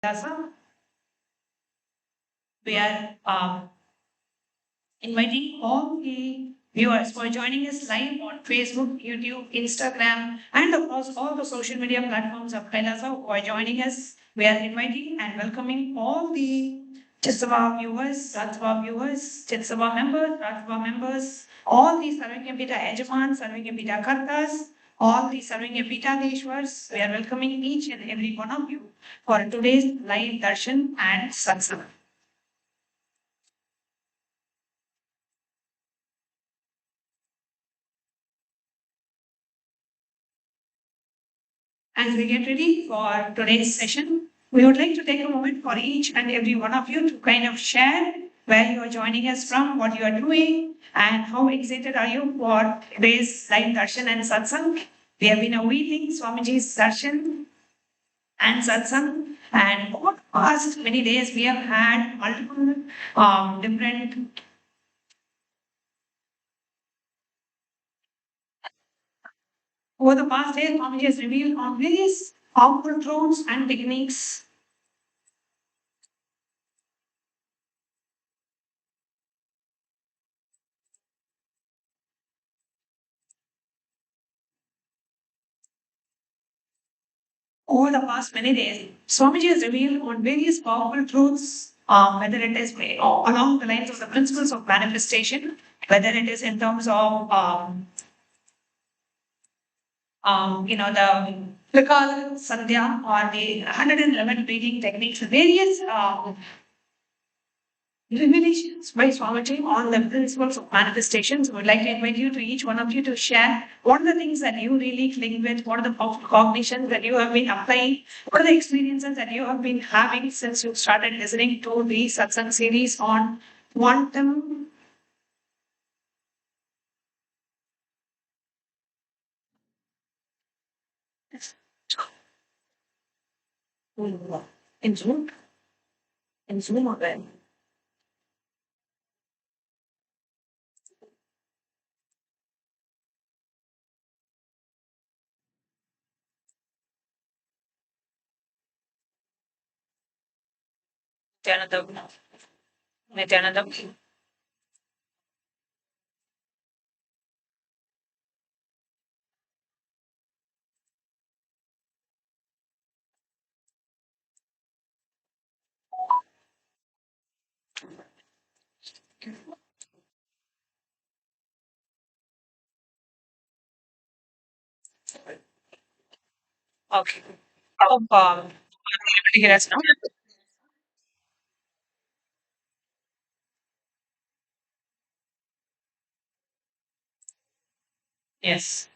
Kailasa. We are inviting all the viewers for joining us live on Facebook, YouTube, Instagram, and of course all the social media platforms of Kailasa who are joining us. We are inviting and welcoming all the Chisava viewers, Chisava members, Ratsava members, all the Serving Pita Ejamans, Serving Pita Kartas, all the Serving Pita Deshwars. We are welcoming each and every one of you for today's live darshan and satsang. As we get ready for today's session, we would like to take a moment for each and every one of you to kind of share where you are joining us from, what you are doing, and how excited are you for today's live darshan and satsang. We have been awaiting Swamiji's darshan and satsang, and over the past many days we have had multiple different. Over the past days, Swamiji has revealed on various powerful truths and techniques. Over the past many days, Swamiji has revealed on various powerful truths, whether it is along the lines of the principles of manifestation, whether it is in terms of the Trikal Sandhya or the 111 breathing techniques, various revelations by Swamiji on the principles of manifestations. We would like to invite you to each one of you to share what are the things that you really cling with, what are the powerful cognitions that you have been applying, what are the experiences that you have been having since you started listening to the satsang series on quantum. In Zoom, in Zoom or where? Nithyananda. Nithyananda. Okay. Able to hear us now? Yes.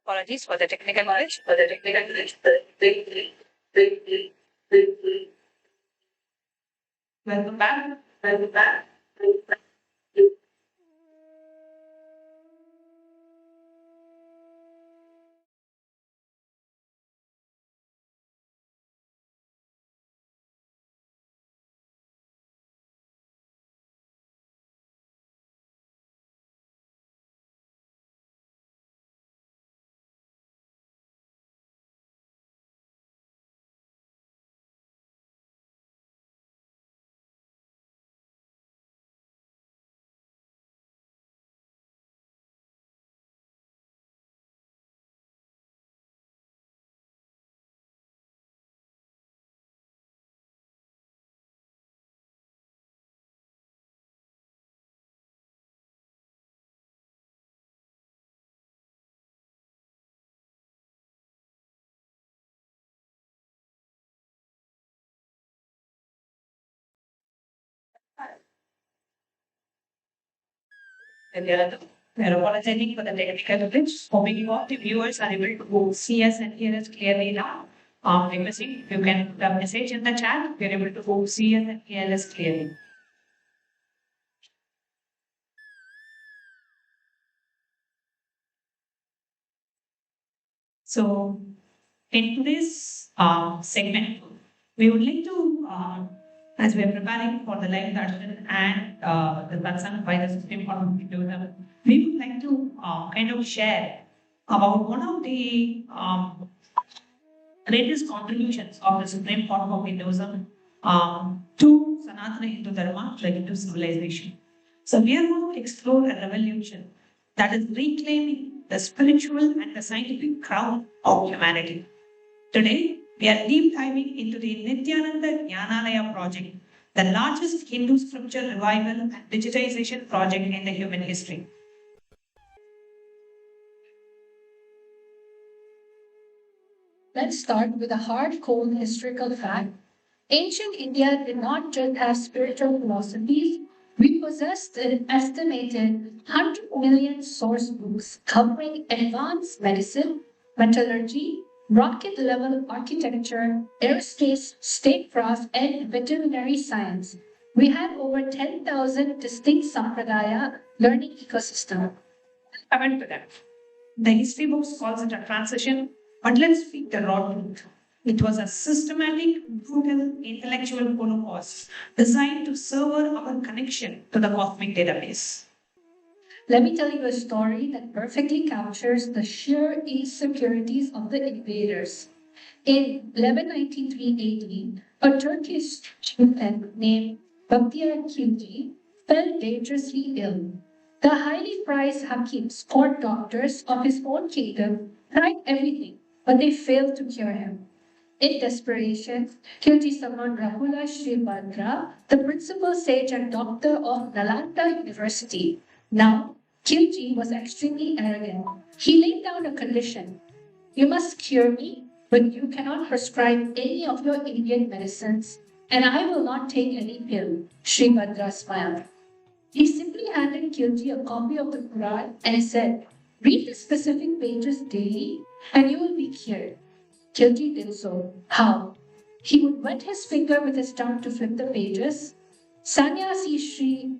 Apologies for the technical glitch. Welcome back. Welcome back. Nithyananda. We are apologizing for the technical glitch. Hoping all the viewers are able to see us and hear us clearly now. Requesting if you can put a message in the chat, we are able to see us and hear us clearly. So, in today's segment, we would like to, as we are preparing for the live darshan and the satsang by the Supreme Court of Hinduism, we would like to kind of share about one of the greatest contributions of the Supreme Court of Hinduism to Sanatana Hindu Dharma, the Hindu civilization. So we are going to explore a revolution that is reclaiming the spiritual and the scientific crown of humanity. Today, we are deep diving into the Nithyananda Jnanalaya project, the largest Hindu scripture revival and digitization project in the human history. Let's start with a hard, cold historical fact. Ancient India did not just have spiritual philosophies, we possessed an estimated 100 million source books covering advanced medicine, metallurgy, rocket-level architecture, aerospace, statecraft, and veterinary science. We had over 10,000 distinct sampradaya learning ecosystem. I went to that. The history books calls it a transition, but let's speak the raw truth. It was a systematic, brutal, intellectual holocaust designed to sever our connection to the cosmic database. Let me tell you a story that perfectly captures the sheer insecurities of the invaders. In 1193 AD, a Turkish chieftain named Bakhtiar Khilji fell dangerously ill. The highly prized Hakims, court doctors of his own kingdom, tried everything, but they failed to cure him. In desperation, Khilji summoned Rahula Shribhadra, the principal sage and doctor of Nalanda University. Now, Khilji was extremely arrogant. He laid down a condition. You must cure me, but you cannot prescribe any of your Indian medicines, and I will not take any pill. Shribhadra smiled. He simply handed Khilji a copy of the Quran and said, read the specific pages daily and you will be cured. Khilji did so. How? He would wet his finger with his tongue to flip the pages. Sannyasi Sri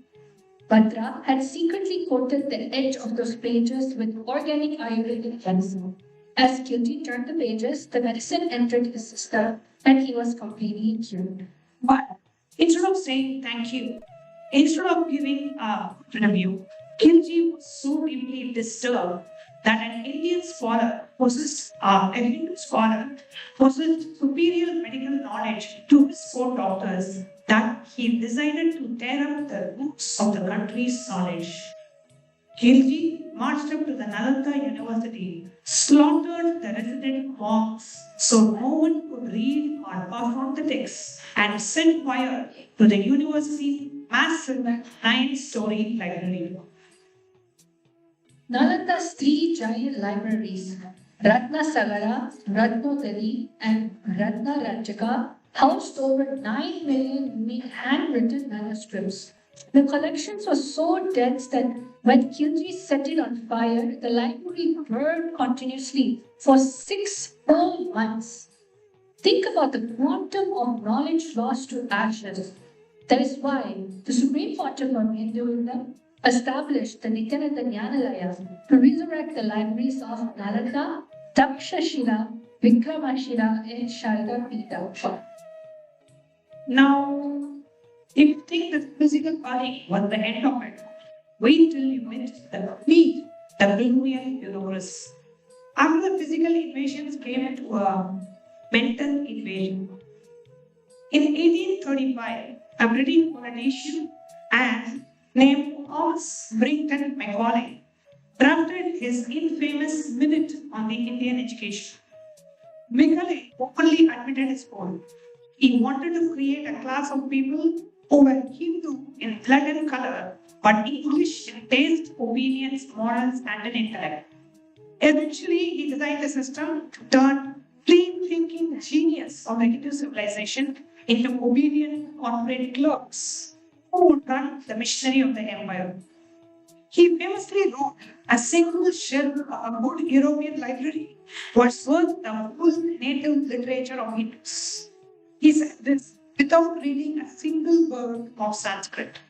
Bhadra had secretly coated the edge of those pages with organic Ayurvedic medicine. As Khilji turned the pages, the medicine entered his system and he was completely cured. But instead of saying thank you, instead of giving a review, Khilji was so deeply disturbed that an Indian scholar possessed a Hindu scholar possessed superior medical knowledge to his court doctors that he decided to tear up the roots of the country's knowledge. Khilji marched up to the Nalanda University, slaughtered the resident monks so no one could read or pass on the texts, and set fire to the university's massive 9-story library. Nalanda's three giant libraries, Ratna Sagara, Ratnodari, and Ratna Ranjaka, housed over 9 million handwritten manuscripts. The collections were so dense that when Khilji set it on fire, the library burned continuously for 6 whole months. Think about the quantum of knowledge lost to ashes. That is why the Supreme Pontiff of Hinduism established the Nithyananda Jnanalaya to resurrect the libraries of Nalanda, Takshashila, Vikramashila, and Sharda Pita. Now, if you think the physical body was the end of it, wait till you meet the feet, the Brahmian universe. After the physical invasions came into a mental invasion. In 1835, a British politician and named Thomas Brinton Macaulay drafted his infamous Minute on the Indian education. Macaulay openly admitted his fault. He wanted to create a class of people who were Hindu in blood and color, but English in taste, opinions, morals, and in intellect. Eventually, he designed a system to turn free-thinking genius of the Hindu civilization into obedient corporate clerks who would run the machinery of the empire. He famously wrote, "A single shelf of a good European library was worth the whole native literature of Hindus." He said this without reading a single word of Sanskrit.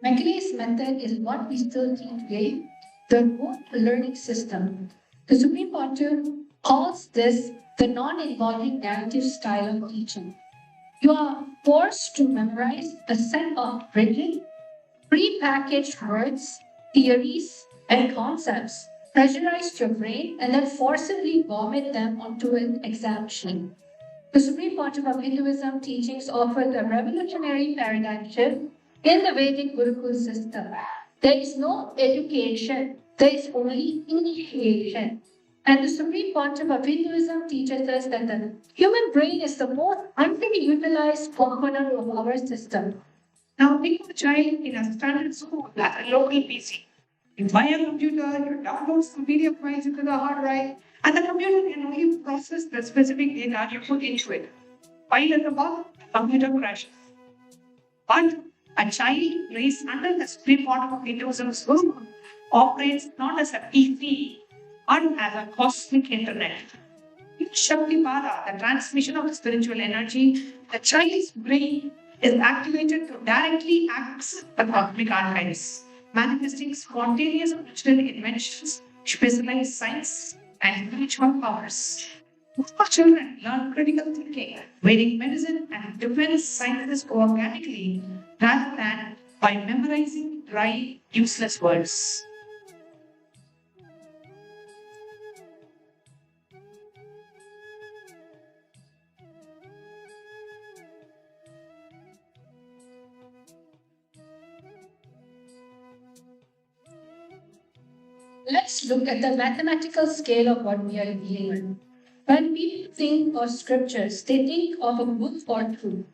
Macaulay's method is what we still teach today, the rote learning system. The Supreme Pontiff calls this the non-involving narrative style of teaching. You are forced to memorize a set of rigid, pre-packaged words, theories, and concepts, pressurize your brain, and then forcibly vomit them onto an exam sheet. The Supreme Pontiff of Hinduism teachings offered a revolutionary paradigm shift in the Vedic Gurukul system. There is no education, there is only initiation. And the Supreme Pontiff of Hinduism teaches us that the human brain is the most underutilized component of our system. Now think of a child in a standard school at a local PC. You buy a computer, you download some PDF files into the hard drive, and the computer can only process the specific data you put into it. While at the bottom, the computer crashes. But a child raised under the Supreme Pontiff of Hinduism's Gurukul operates not as a PC, but as a cosmic internet. In Shaktipada, the transmission of the spiritual energy, the child's brain is activated to directly access the cosmic archives, manifesting spontaneous original inventions, specialized science, and spiritual powers. Most children learn critical thinking, Vedic medicine, and defense sciences organically rather than by memorizing dry, useless words. Let's look at the mathematical scale of what we are dealing with. When people think of scriptures, they think of a book or two.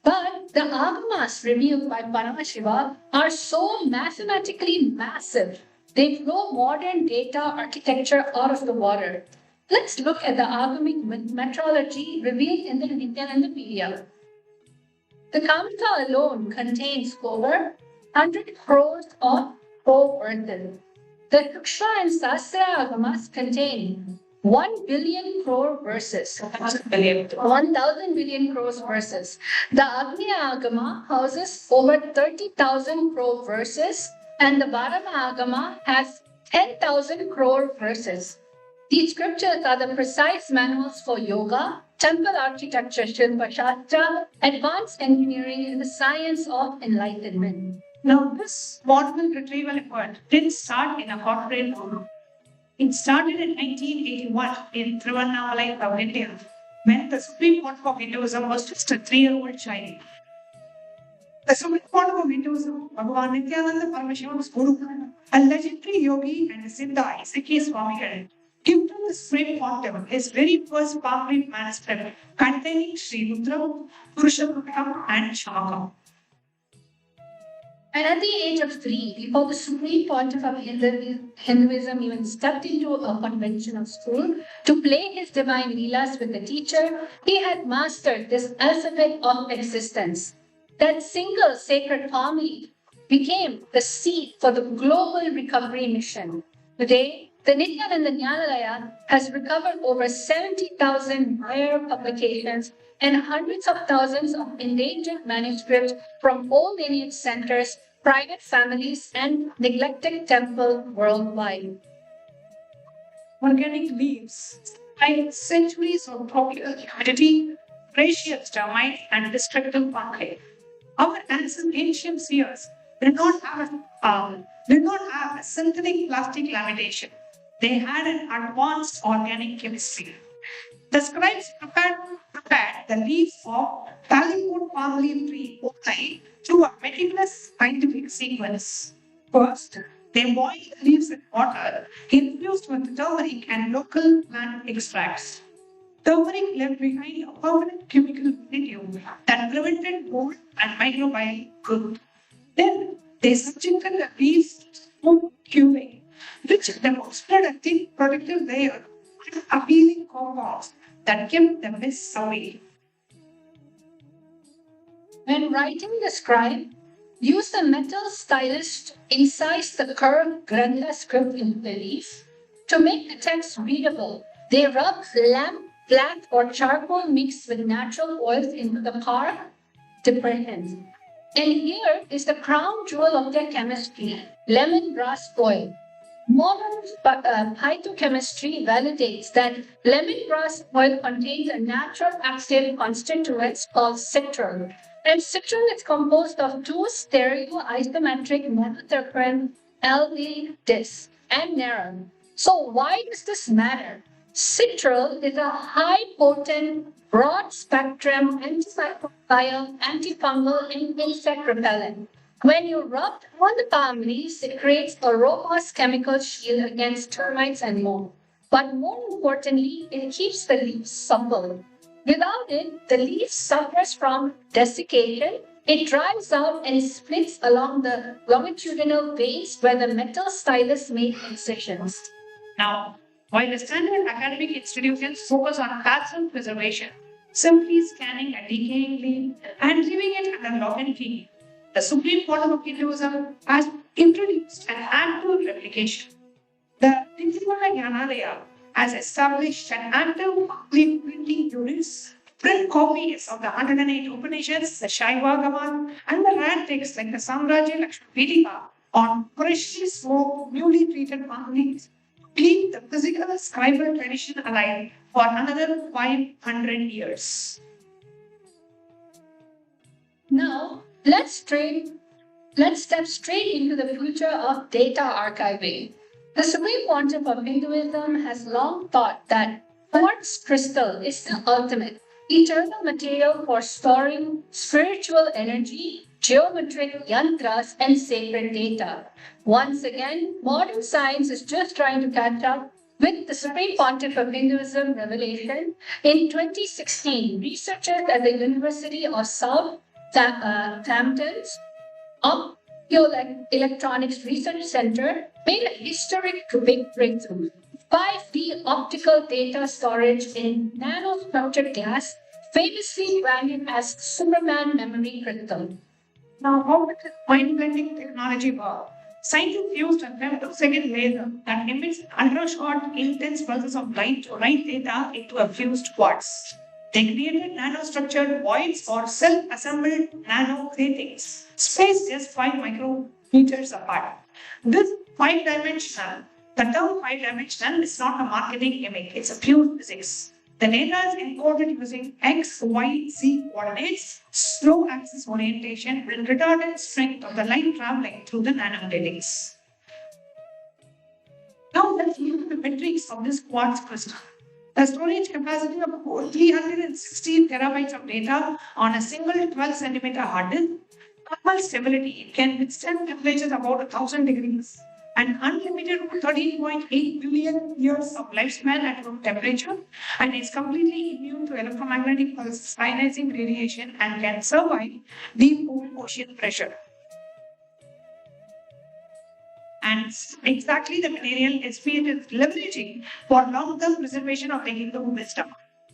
But the agamas revealed by Paramashivam are so mathematically massive, they blow modern data architecture out of the water. Let's look at the agamic metrology revealed in the Nithyananda. The Kamsa alone contains over 100 crores of verses. The Sukshma and Sastra Agamas contain 1 billion crore verses. 1,000 billion crores verses. The Agnya Agama houses over 30,000 crore verses, and the Bharama Agama has 10,000 crore verses. These scriptures are the precise manuals for yoga, temple architecture, Shilpa Shastra, advanced engineering, and the science of enlightenment. Now, this model retrieval effort didn't start in a corporate room. It started in 1981 in Tiruvannamalai, South India, when the Supreme Pontiff of Hinduism was just a 3-year-old child. The Supreme Pontiff of Hinduism, Bhagavan Nithyananda Paramashivan's Guru, a legendary yogi and a Siddha, Isaki Swamigal, gave to the Supreme Pontiff his very first palm read manuscript containing Sri Rudra, Purushottam, and Shamakam. And at the age of 3, before the Supreme Pontiff of Hinduism even stepped into a conventional school to play his divine leelas with the teacher, he had mastered this alphabet of existence. That single sacred homily became the seed for the global recovery mission. Today, the Nithyananda Jnanalaya has recovered over 70,000 rare publications and hundreds of thousands of endangered manuscripts from old lineage centers, private families, and neglected temples worldwide. Organic leaves, like centuries of tropical humidity, precious termites, and destructive fungi. Our ancient seers did not have a synthetic plastic lamination. They had an advanced organic chemistry. The scribes prepared the leaves of Taliput palm leaf tree overnight through a meticulous scientific sequence. First, they boiled the leaves in water infused with turmeric and local plant extracts. Turmeric left behind a permanent chemical residue that prevented mold and microbial growth. Then, they subjected the leaves to smoke curing, which demonstrated a thin protective layer and appealing compounds that kept the mists away. When writing the scribe, use the metal stylus to incise the curved Grantha script in the leaf. To make the text readable, they rub lamp black or charcoal mixed with natural oils into the carved depressions. And here is the crown jewel of their chemistry, lemon grass oil. Modern phytochemistry validates that lemongrass oil contains a natural active constituent called citral. And citral is composed of two stereoisometric monoterpene aldehydes and neron. So why does this matter? Citral is a high-potent, broad-spectrum antimicrobial, antifungal, and insect repellent. When you rub on the palm leaves, it creates a robust chemical shield against termites and mold. But more importantly, it keeps the leaves supple. Without it, the leaf suffers from desiccation. It dries out and splits along the longitudinal veins where the metal stylus made incisions. Now, while the standard academic institutions focus on passive preservation, simply scanning a decaying leaf and leaving it under lock and key, the Supreme Court of Hinduism has introduced an active replication. The Nithyananda has established an active complete printing units, print copies of the 108 Upanishads, the BHAGAVAN, and the rare texts like the Samrajya Lakshmipedika on freshly smoked, newly treated palm leaves, keep the physical scribal tradition alive for another 500 years. Now, let's step straight into the future of data archiving. The Supreme Pontiff of Hinduism has long thought that quartz crystal is the ultimate, eternal material for storing spiritual energy, geometric yantras, and sacred data. Once again, modern science is just trying to catch up with the Supreme Pontiff of Hinduism revelation. In 2016, researchers at the University of South Hampton's Electronics Research Center made a historic big breakthrough. 5D optical data storage in nanostructured glass, famously branded as Superman memory crystal. Now, how does this mind-blending technology work? Scientists used a femtosecond laser that emits ultra-short, intense pulses of light to write data into a fused quartz. They created nanostructured voids or self-assembled nano-gratings, spaced just 5 micrometers apart. This the term 5-dimensional is not a marketing gimmick, it's a pure physics. The data is encoded using X, Y, Z coordinates, slow axis orientation, and retarded strength of the light traveling through the nanogratings. Now let's look at the metrics of this quartz crystal. The storage capacity of 360 terabytes of data on a single 12 centimeter hard disk. Thermal stability, it can withstand temperatures about 1000 degrees and unlimited 13.8 billion years of lifespan at room temperature, and is completely immune to electromagnetic pulse ionizing radiation and can survive deep ocean pressure. And exactly the material SPH is leveraging for long-term preservation of the Hindu wisdom.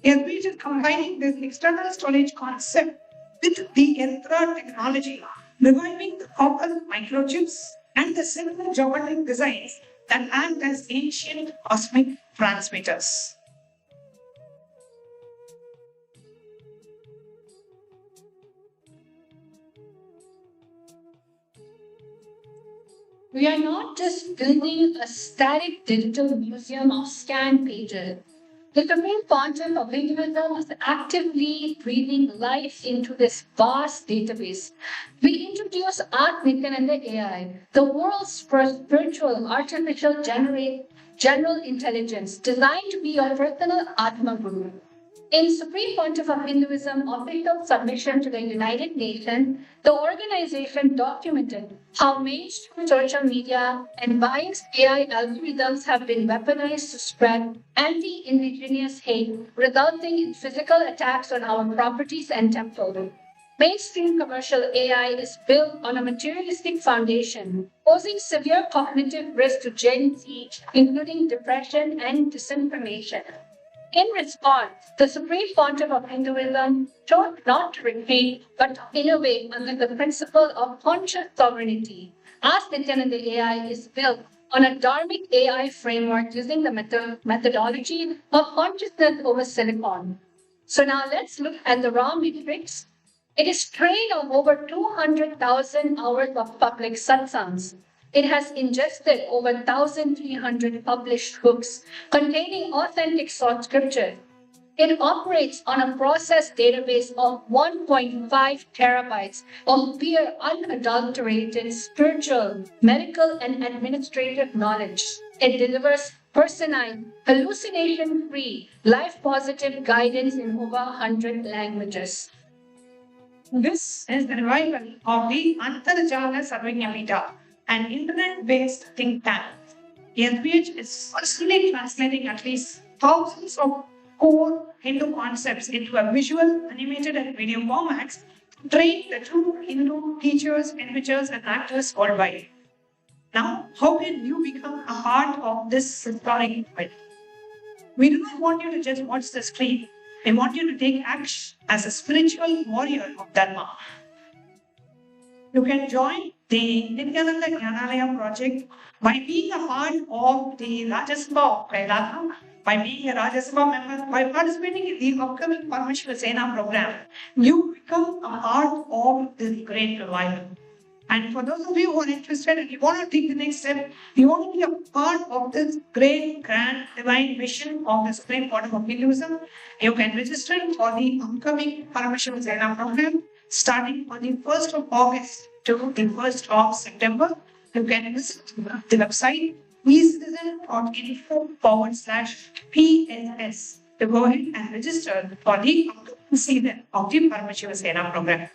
SPH is combining this external storage concept with the Yantra technology, reviving the copper microchips and the similar geometric designs that act as ancient cosmic transmitters. We are not just building a static digital museum of scanned pages. The Supreme Pontiff of Hinduism is actively breathing life into this vast database. We introduce Nithyananda AI, the world's first spiritual artificial general intelligence designed to be your personal Atma Guru. In Supreme Pontiff of Hinduism official submission to the United Nations, the organization documented how mainstream social media and biased AI algorithms have been weaponized to spread anti-indigenous hate, resulting in physical attacks on our properties and temples. Mainstream commercial AI is built on a materialistic foundation, posing severe cognitive risk to Gen Z, including depression and disinformation. In response, the Supreme Pontiff of Hinduism chose not to repeat but to innovate under the principle of conscious sovereignty. As Nithyananda AI is built on a dharmic AI framework using the methodology of consciousness over silicon. So now let's look at the raw metrics. It is trained on over 200,000 hours of public satsangs. It has ingested over 1,300 published books containing authentic source scripture. It operates on a process database of 1.5 terabytes of pure unadulterated spiritual, medical, and administrative knowledge. It delivers personalized, hallucination-free, life-positive guidance in over 100 languages. This is the revival of the Antarjala Sarvajñapita, an internet-based think tank. SBH is personally translating at least thousands of core Hindu concepts into a visual, animated, and video formats to train the true Hindu teachers, enrichers, and actors worldwide. Now, how can you become a part of this historic event? We do not want you to just watch the screen. We want you to take action as a spiritual warrior of Dharma. You can join the Nithyananda Jnanalaya project by being a part of the Rajya Sabha of Kailasa, by being a Rajya Sabha member, by participating in the upcoming Paramashivam program. You become a part of this great revival. And for those of you who are interested and you want to take the next step, you want to be a part of this great, grand, divine mission of the Supreme Court of Hinduism, you can register for the upcoming Paramashivam program starting on the 1st of August to the 1st of September. You can visit the website ecitizen.info/PSS to go ahead and register for the upcoming season of the Paramashivam program.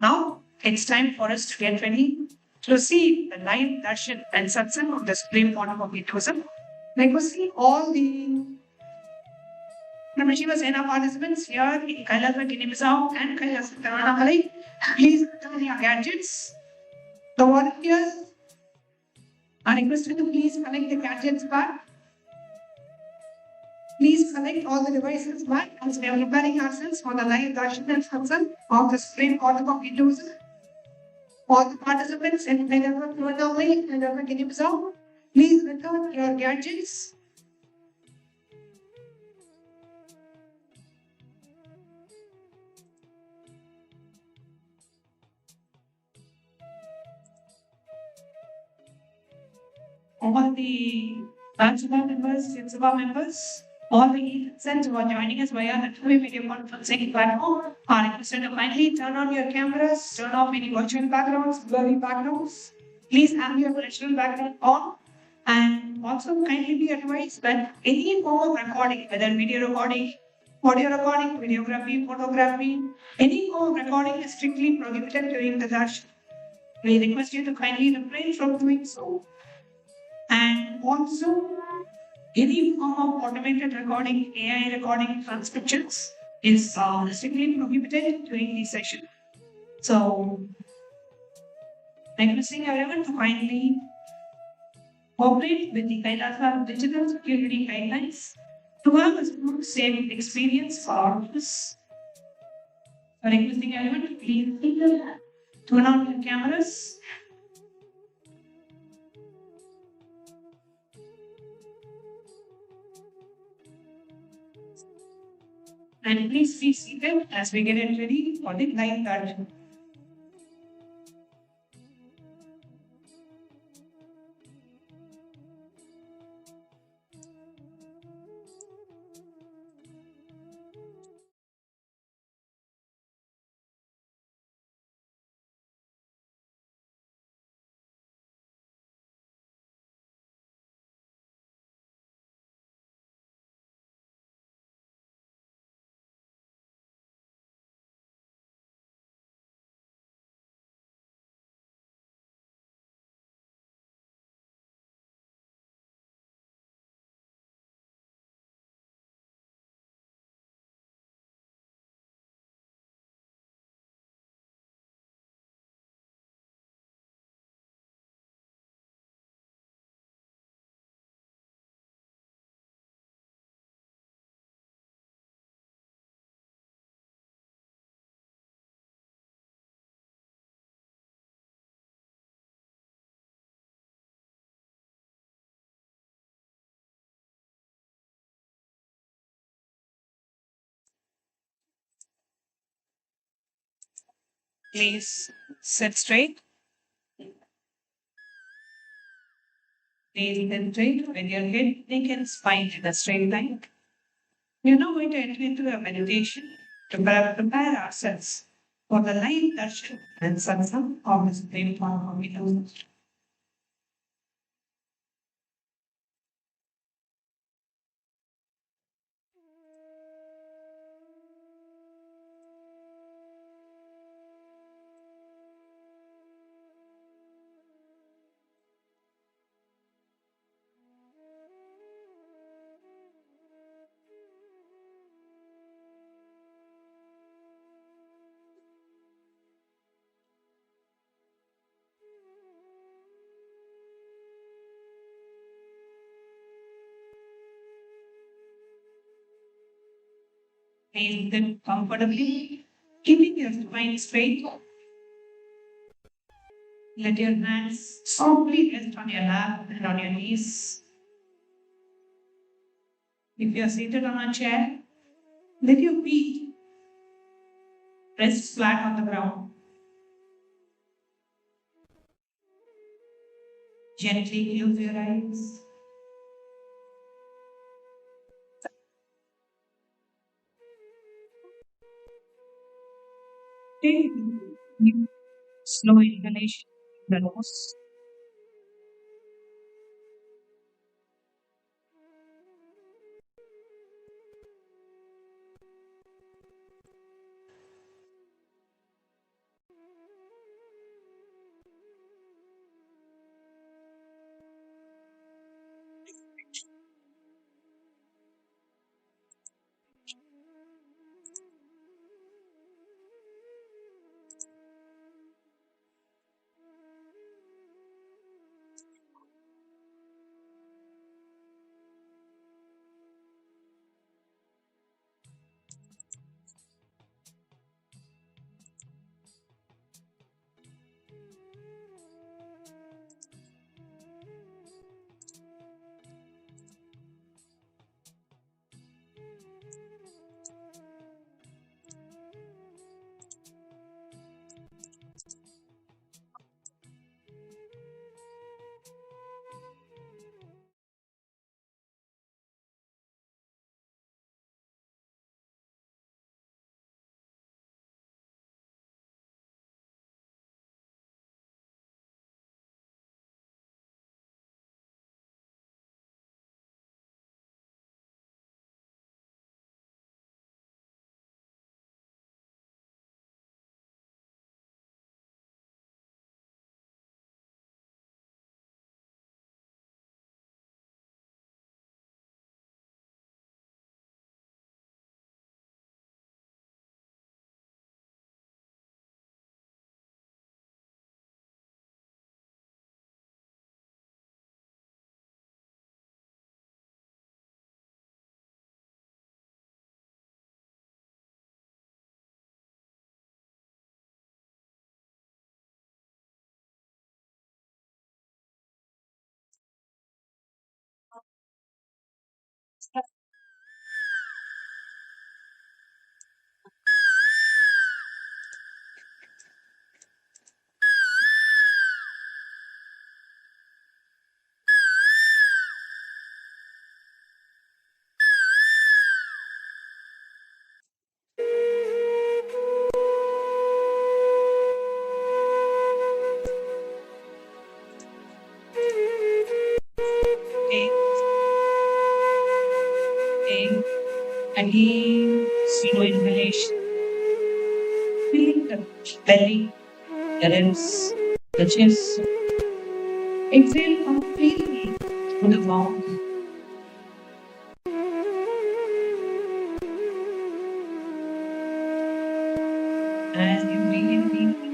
Now, it's time for us to get ready to receive the live darshan and satsang of the Supreme Court of Hinduism. Like we see all the Paramashiva Sena participants here in Kailasa, Guinea-Bissau and Kailasa, Tirunelveli. Please turn your gadgets. The volunteers are requested to please collect the gadgets back. Please collect all the devices back as we are preparing ourselves for the live darshan and satsang of the Supreme Court of Hinduism. All the participants in Kailasa, Tirunelveli and Guinea-Bissau, please return your gadgets. All the Rajya members, Sabha members, all the citizens who are joining us via the two-way video conferencing platform are requested to kindly turn on your cameras, turn off any virtual backgrounds, blurry backgrounds. Please have your natural background on. And also kindly be advised that any form of recording, whether video recording, audio recording, videography, photography, any form of recording is strictly prohibited during the darshan. We request you to kindly refrain from doing so. And also, any form of automated recording, AI recording, transcriptions is strictly prohibited during the session. So, requesting everyone to kindly cooperate with the Kailasa digital security guidelines to have a smooth, safe experience for all of us. So, requesting everyone to please turn on your cameras. And please be seated as we get it ready for the live darshan. Please sit straight. Please sit straight with your head, neck, and spine in a straight line. We're now going to enter into a meditation to prepare ourselves for the light darshan and satsang of the Supreme Paramashivam. Place them comfortably, keeping your spine straight. Let your hands softly rest on your lap and on your knees. If you are seated on a chair, let your feet rest flat on the ground. Gently close your eyes. Take a deep, slow inhalation in the nose. Take a deep, slow inhalation. Feel the belly, the ribs, the chest. Exhale completely through the mouth. As you breathe in deeply,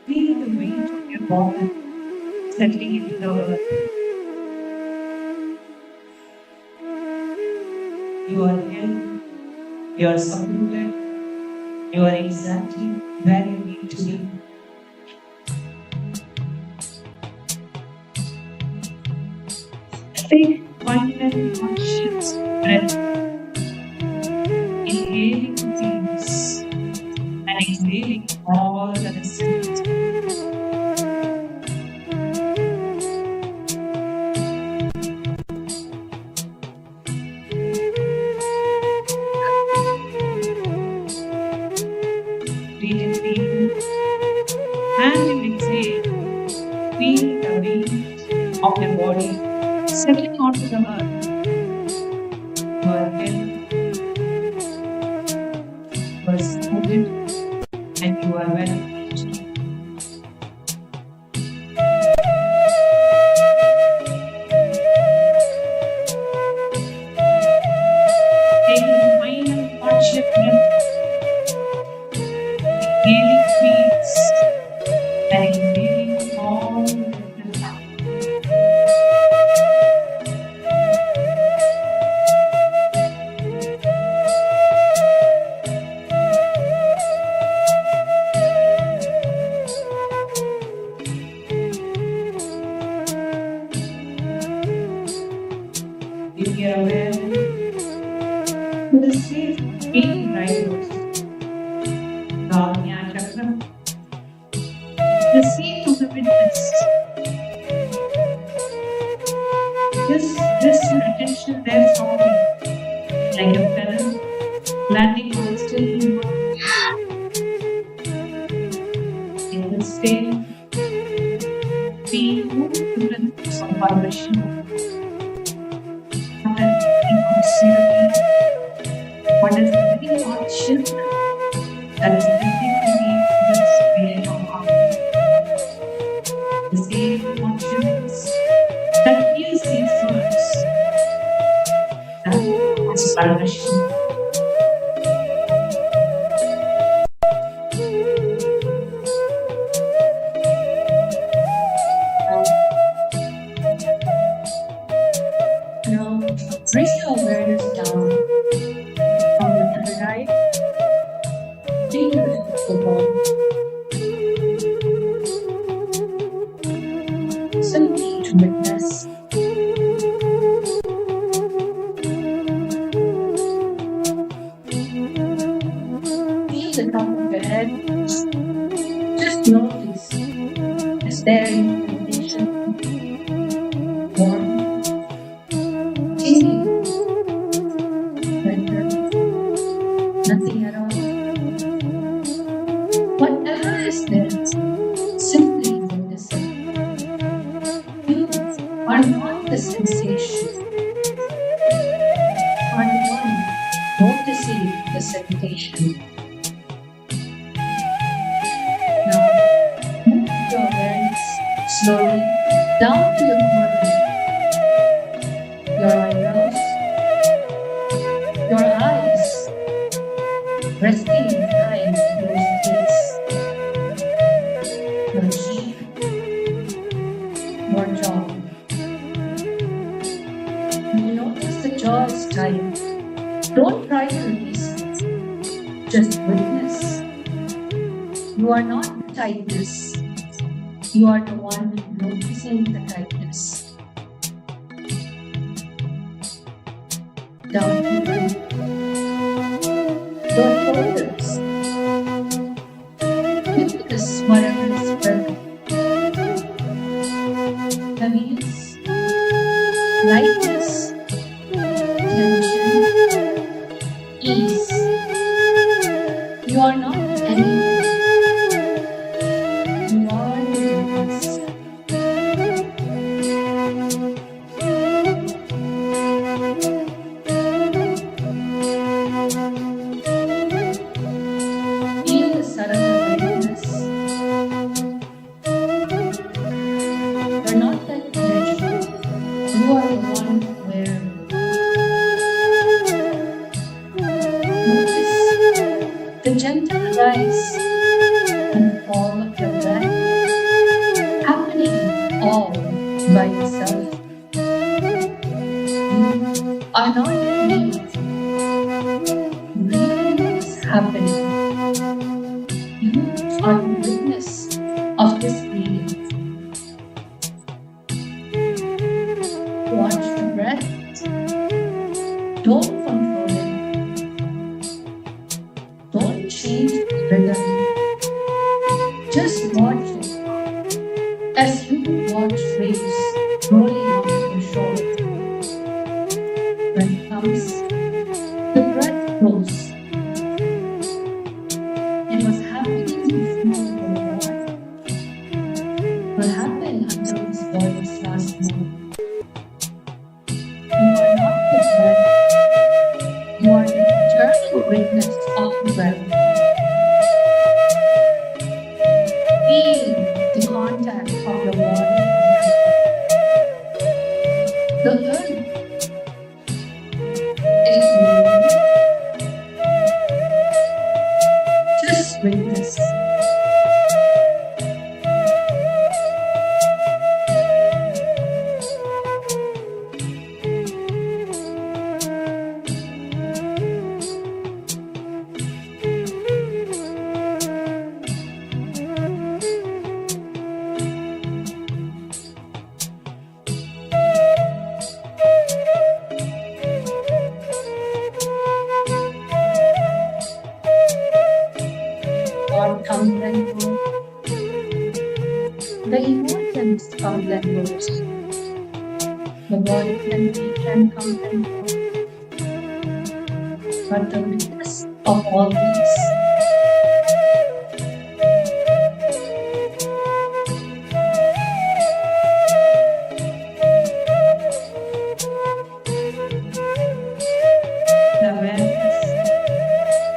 feel the weight of your body settling into the earth. You are held, you are supported, you are exactly where you need to be. Take one conscious breath, inhaling with ease all that is sent. Breathe in deep and you exhale. Feel the weight of your body settling onto the earth. You are healthy, you are supported, and you are well pleased. Taking a final conscious breath, inhaling peace and exhaling all the time. If you are aware to the safe feeling right the Ajna chakra, the seat of the witness. Just rest your attention there softly, like a feather landing on a still water. In this state, feel no difference of vibration. What is the very hot shift that is lifting beneath this feeling of heart? The same consciousness that feels the efforts that is Paramashivam. Now, bring your awareness down from the third eye, take the physical body. Simply to witness. Feel the top of your head. Just notice, is there any sensation? Warm, easy, tender, nothing at all. Whatever is there, simply witness it. You are not the sensation, you are the one noticing the sensation. Now, move your awareness slowly down to your forehead, your eyebrows, your eyes, resting behind your face, your cheek, your jaw. You notice the jaw is tight. Don't try to release it. Just witness. You are not the tightness. You are the one noticing the tightness. Down to your shoulders. Witness whatever is present. Heaviness, lightness, tension, ease. You are not anyone. You are the witness. Feel the subtle lightness. You're not that energy. You are the one where notice the gentle rise and fall of your breath happening all by itself. You are not breathing. Breathing is happening. You are the witness of this breathing. Watch the breath. Don't control it. Don't change the rhythm. last moment. You are not the breath. You are the eternal witness of the breath. Feel the contact of the water. The earth is moving. Just witness. Thought comes and goes. The emotions come and goes. The body can reach and come and go. But the witness of all these The awareness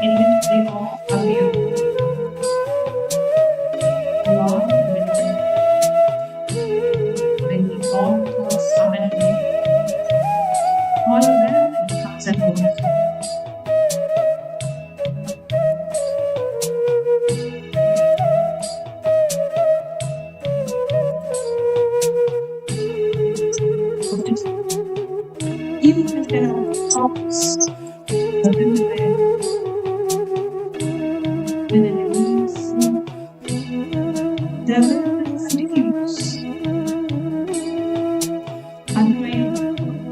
in which they all appear. You are the witness. When the all thoughts come and go, all awareness comes and goes. Even when there are thoughts, everywhere, when an illness, the awareness continues. Otherwise,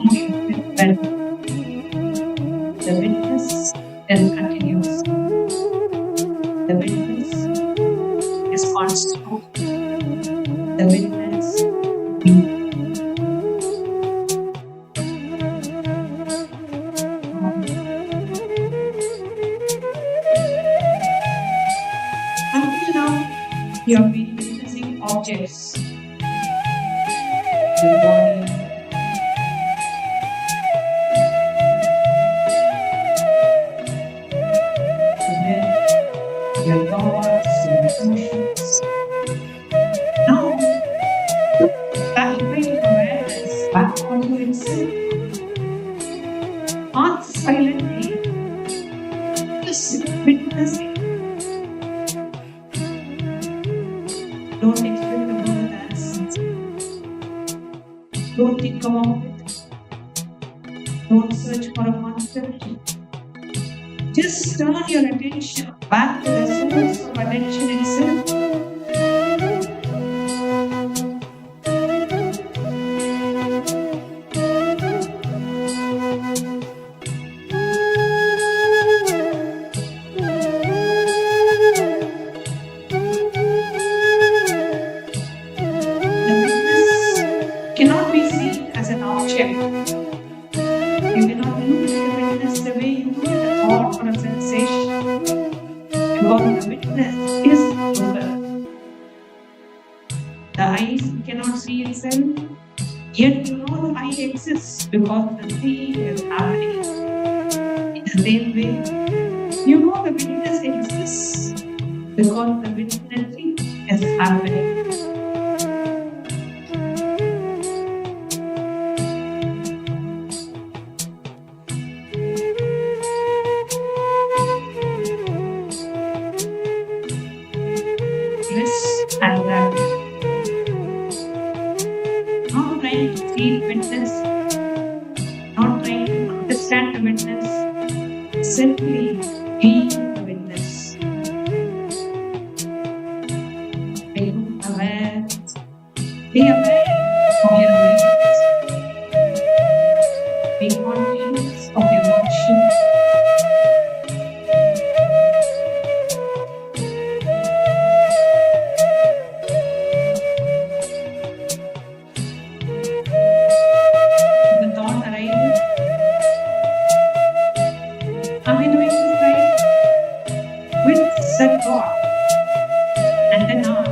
motion will better. The witness then continues. The witness is constant. The witness being. Until now, you have been witnessing objects. Your body, the head, your thoughts, your emotions. Now, that bring awareness back onto itself. Not silently, just witnessing. Don't expect the world as. Don't think about it. Don't search for a concept. Just turn your attention back to the source of attention itself. The witness cannot be seen as an object. You cannot look at the witness the way you look at a thought or a sensation. Because the witness is total. The eyes cannot see itself, yet you know the eye exists because the seeing is happening. In the same way, you know the witness exists because the witnessing is happening. Bliss and gratitude. Not trying to see the witness, not trying to understand the witness, simply be the witness. Be aware. Be aware of your witness. Be conscious of your action. The thought arises. Am I doing this right? With that thought. And then on.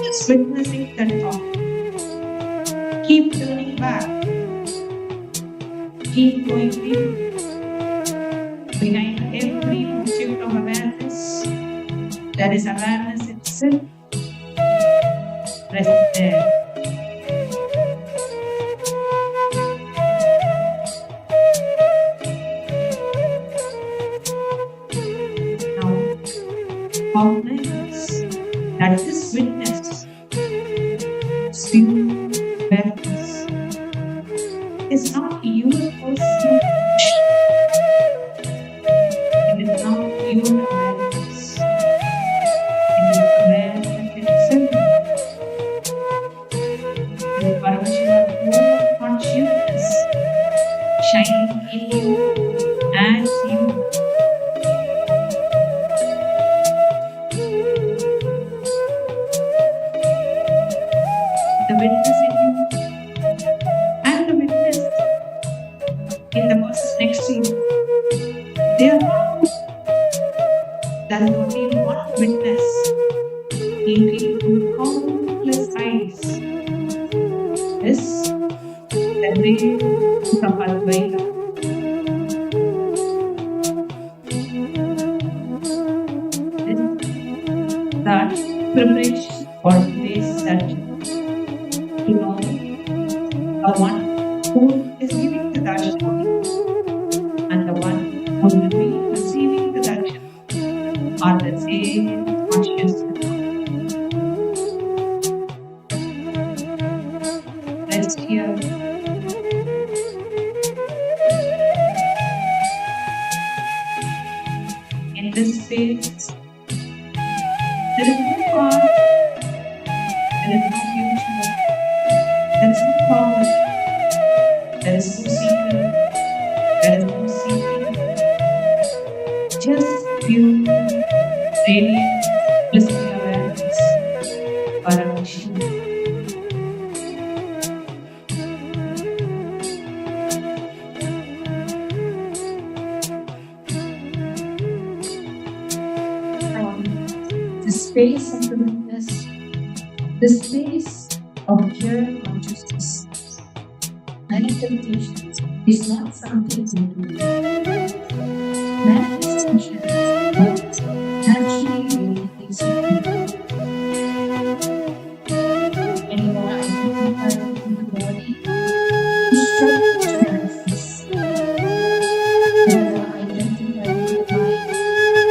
Just witnessing that thought. Keep turning back. Keep going deep. Behind every object of awareness, there is awareness itself. Rest there. Awareness that this witness, pure awareness, is not your personal. It is not your awareness. It is awareness itself. It is Paramashivam whole consciousness shining in you as you. The witness in you and the witness in the person next to you. They are one. There is only one witness looking through countless eyes. This the way of Advaita. This that preparation for today's session. To know the one who is giving the darshan and the one who will be receiving the darshan are the same consciousness. Rest here. In this space, there is no past, there is no future. There is no power, there is no seeker, there is no seeking, just pure, radiant, blissful awareness, Paramashivam. The space of the witness, the space of pure consciousness. Manifestation is not something to do. Manifestation is naturally realizing. When you are identified with the body, you struggle to manifest. When you are identified with the mind,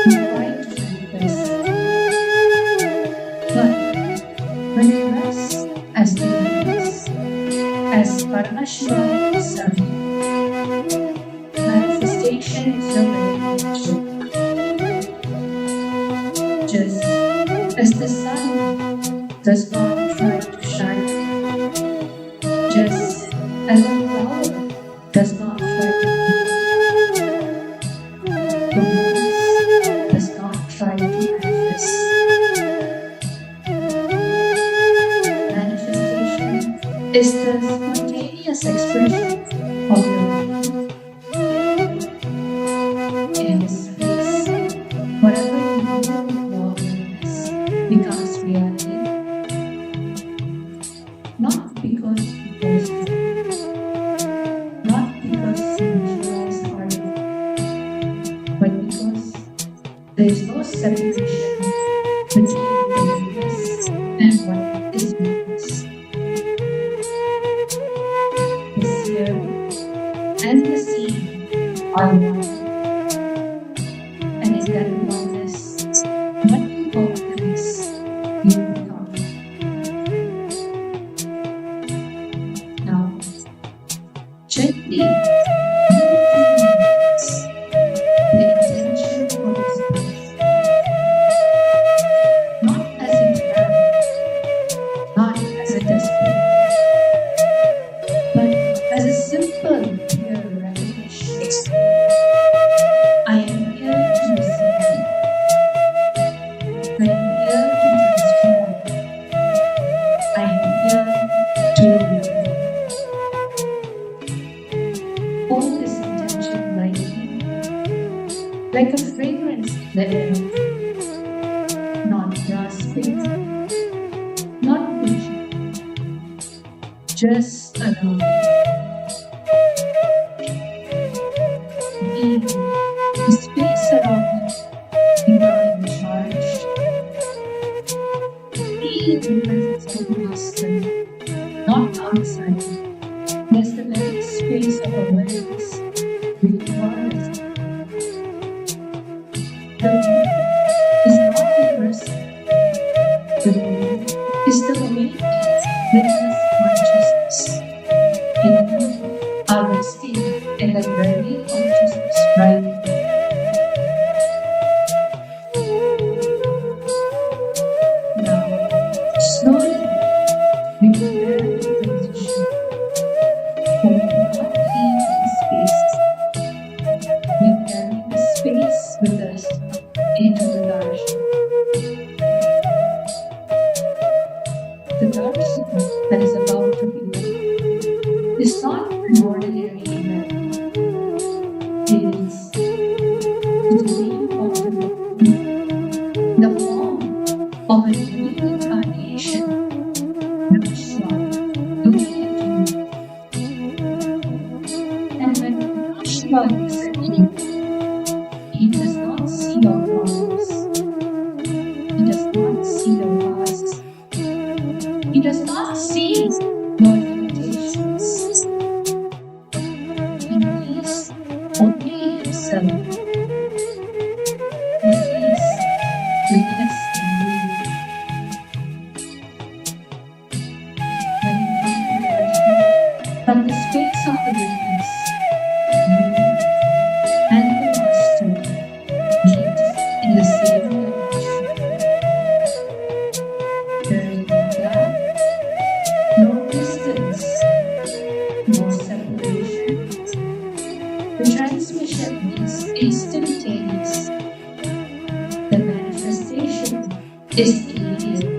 you try to manifest. But when you rest as the witness, as Paramashivam is serving, manifestation is already natural. Just as the sun does not try to shine, just as a flower does not try to bloom, the witness does not try to manifest. Manifestation is the spontaneous expression of your being. In this space, whatever you do with your awareness becomes reality. Not because you force it, not because you visualize harder, but because there is no separation between the witness and what is witnessed. The seer and the seen are one. And in that oneness, what you organize, you become. Now, gently the intention for this place, not as a plan, not as a destiny, but as a simple, pure recognition. I am here to receive. I am here to transform. I am here to reveal. Hold this intention lightly, like a fragrance in the air, not grasping, not pushing, just around you. The space around you, divine charge. Be in the presence of the Master, not outside. There's the very space of awareness where you are. The room is not the person. The room is the awakened witness consciousness. And you are resting in that very consciousness right now. Now, slowly, we prepare the position. We will not leave the space. We carry the space with us into the darshan. The darshan that is about to begin is not an ordinary event. It is the dream of the Lord, the form of a new incarnation, Namaskar, looking at you. And when Namaskar looks at you, he does not see your problems. He does not see your past. He does not see your limitations. He sees only himself. He sees witness in you. When you come to darshan from the space of the witness, you and the Master meet in the same dimension. There is no gap, no distance, no separation. The transmission is instantaneous. The manifestation is immediate.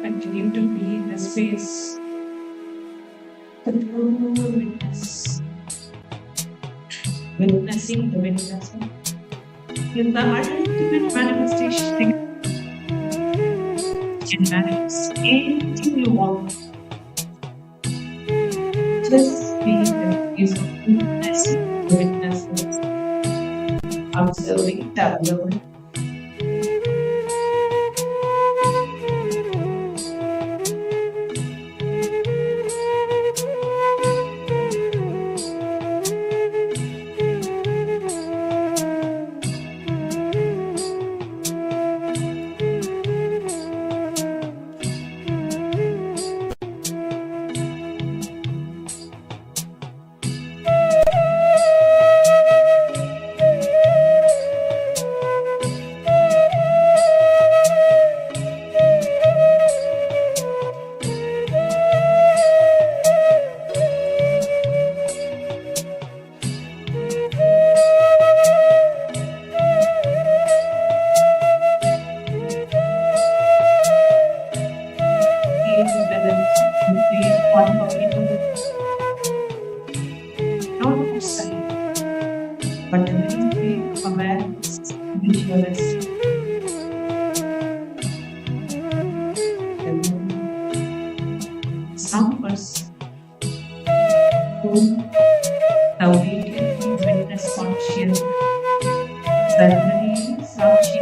Continue to be in the space. The true witness. Witnessing the witnesser is the ultimate manifestation. Can manifest anything you want. Just be in the place of witnessing the witnesses, observing the observer. Not outside, but the very way of awareness which you are resting. Some person who the Awaken witness conscious suddenly Sakshi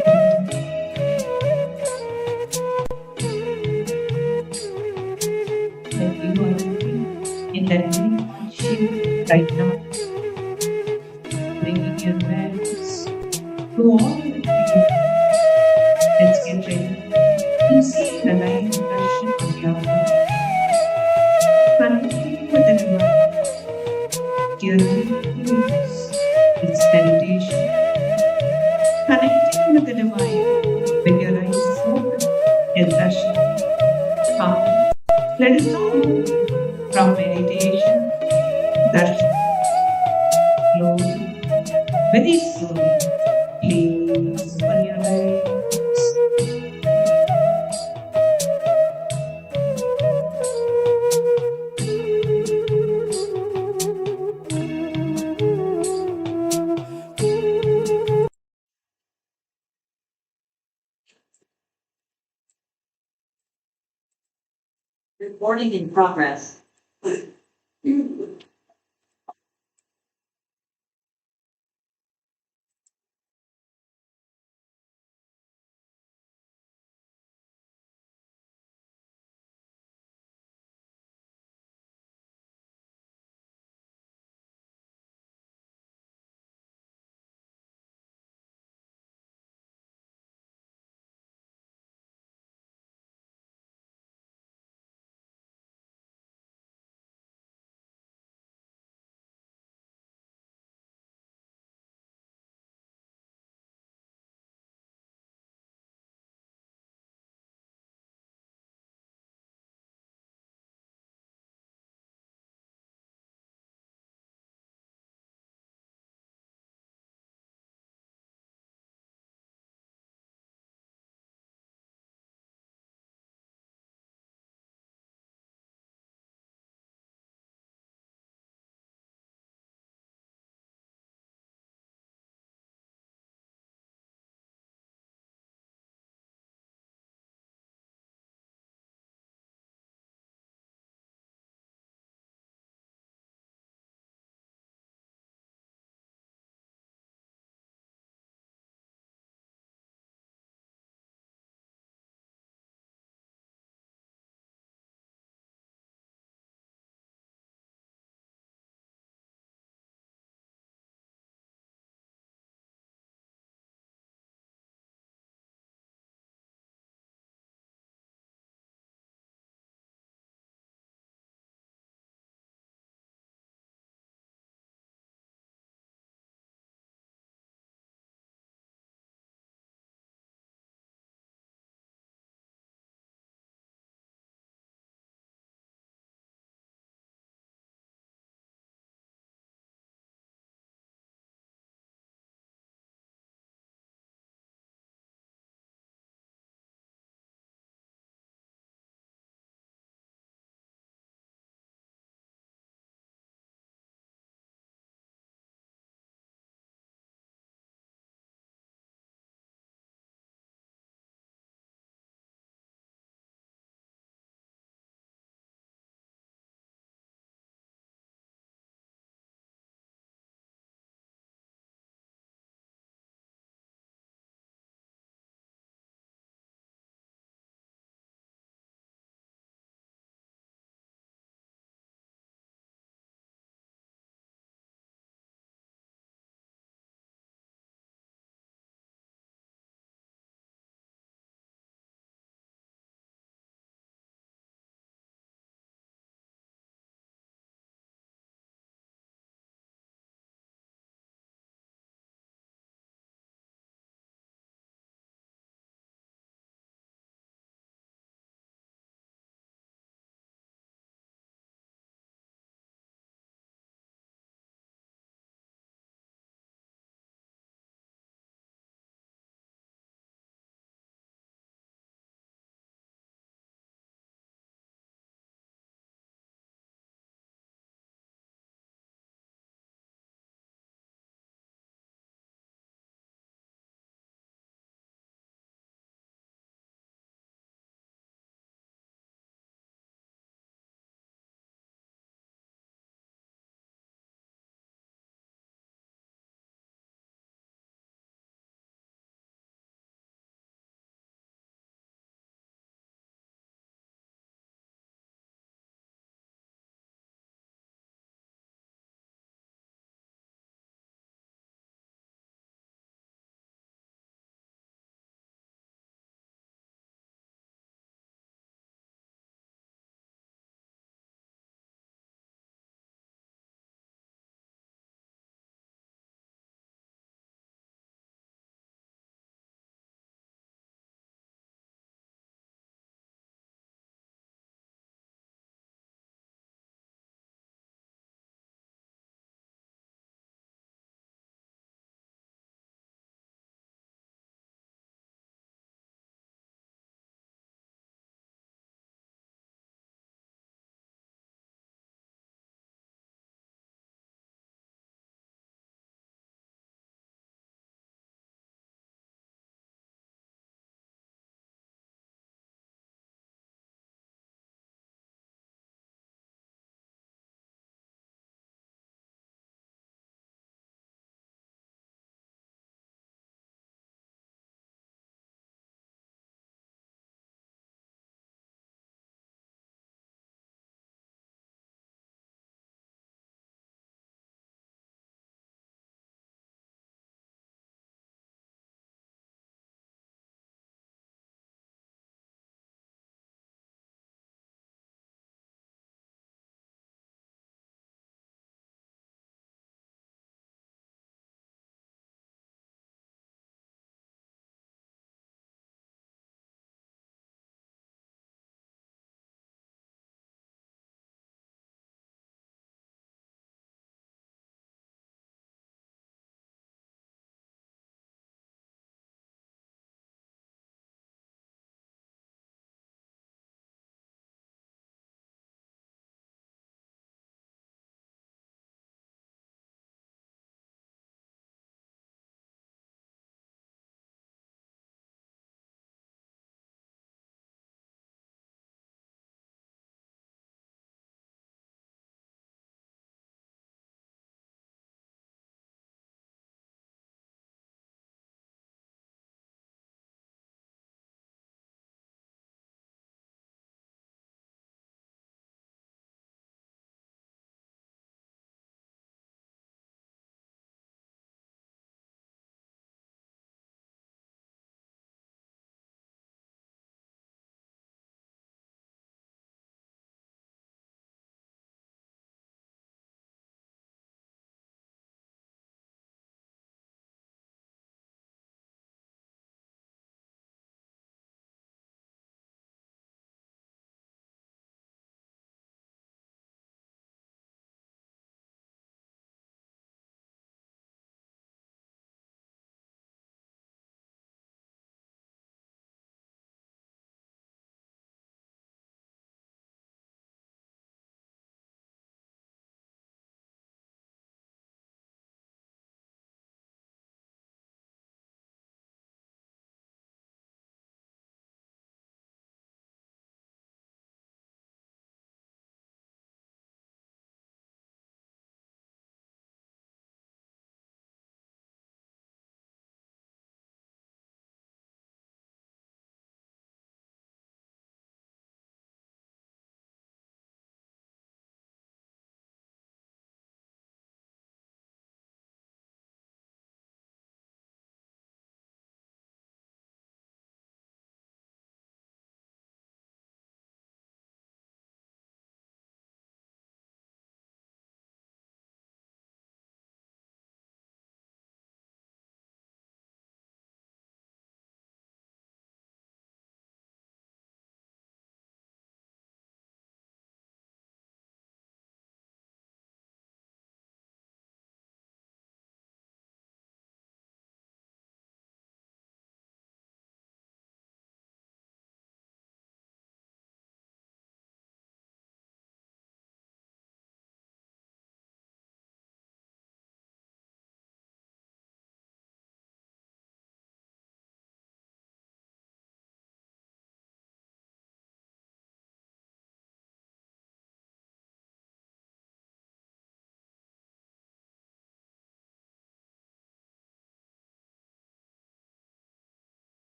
that you are living in that very conscious right now, bringing your awareness to all the things. Let's get ready to see the light version of your life. Connecting with the divine, your universe, its meditation. Connecting with the divine when your eyes open in darshan. Come, let us now move from meditation, darshan. Slowly, very slowly, please open your eyes. Recording in progress.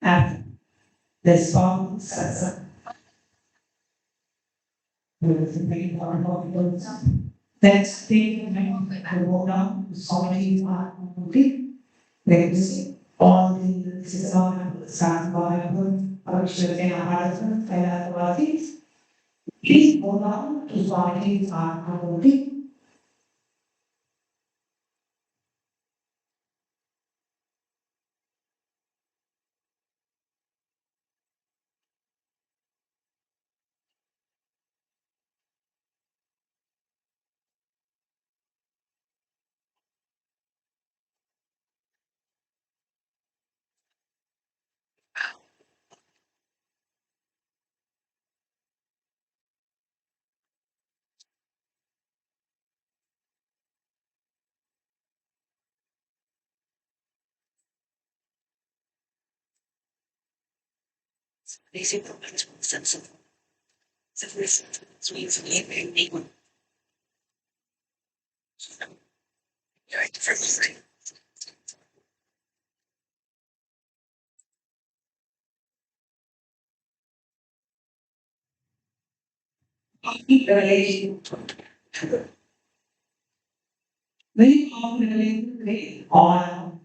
After this song sets up with the main part of the next thing I will go down to somebody's complete. Legacy. All the system start by Parishwatena Haratan, Kailasavati. Please go down to somebody's complete. Basic sense of means living. Revelation. Very powerful revelation today on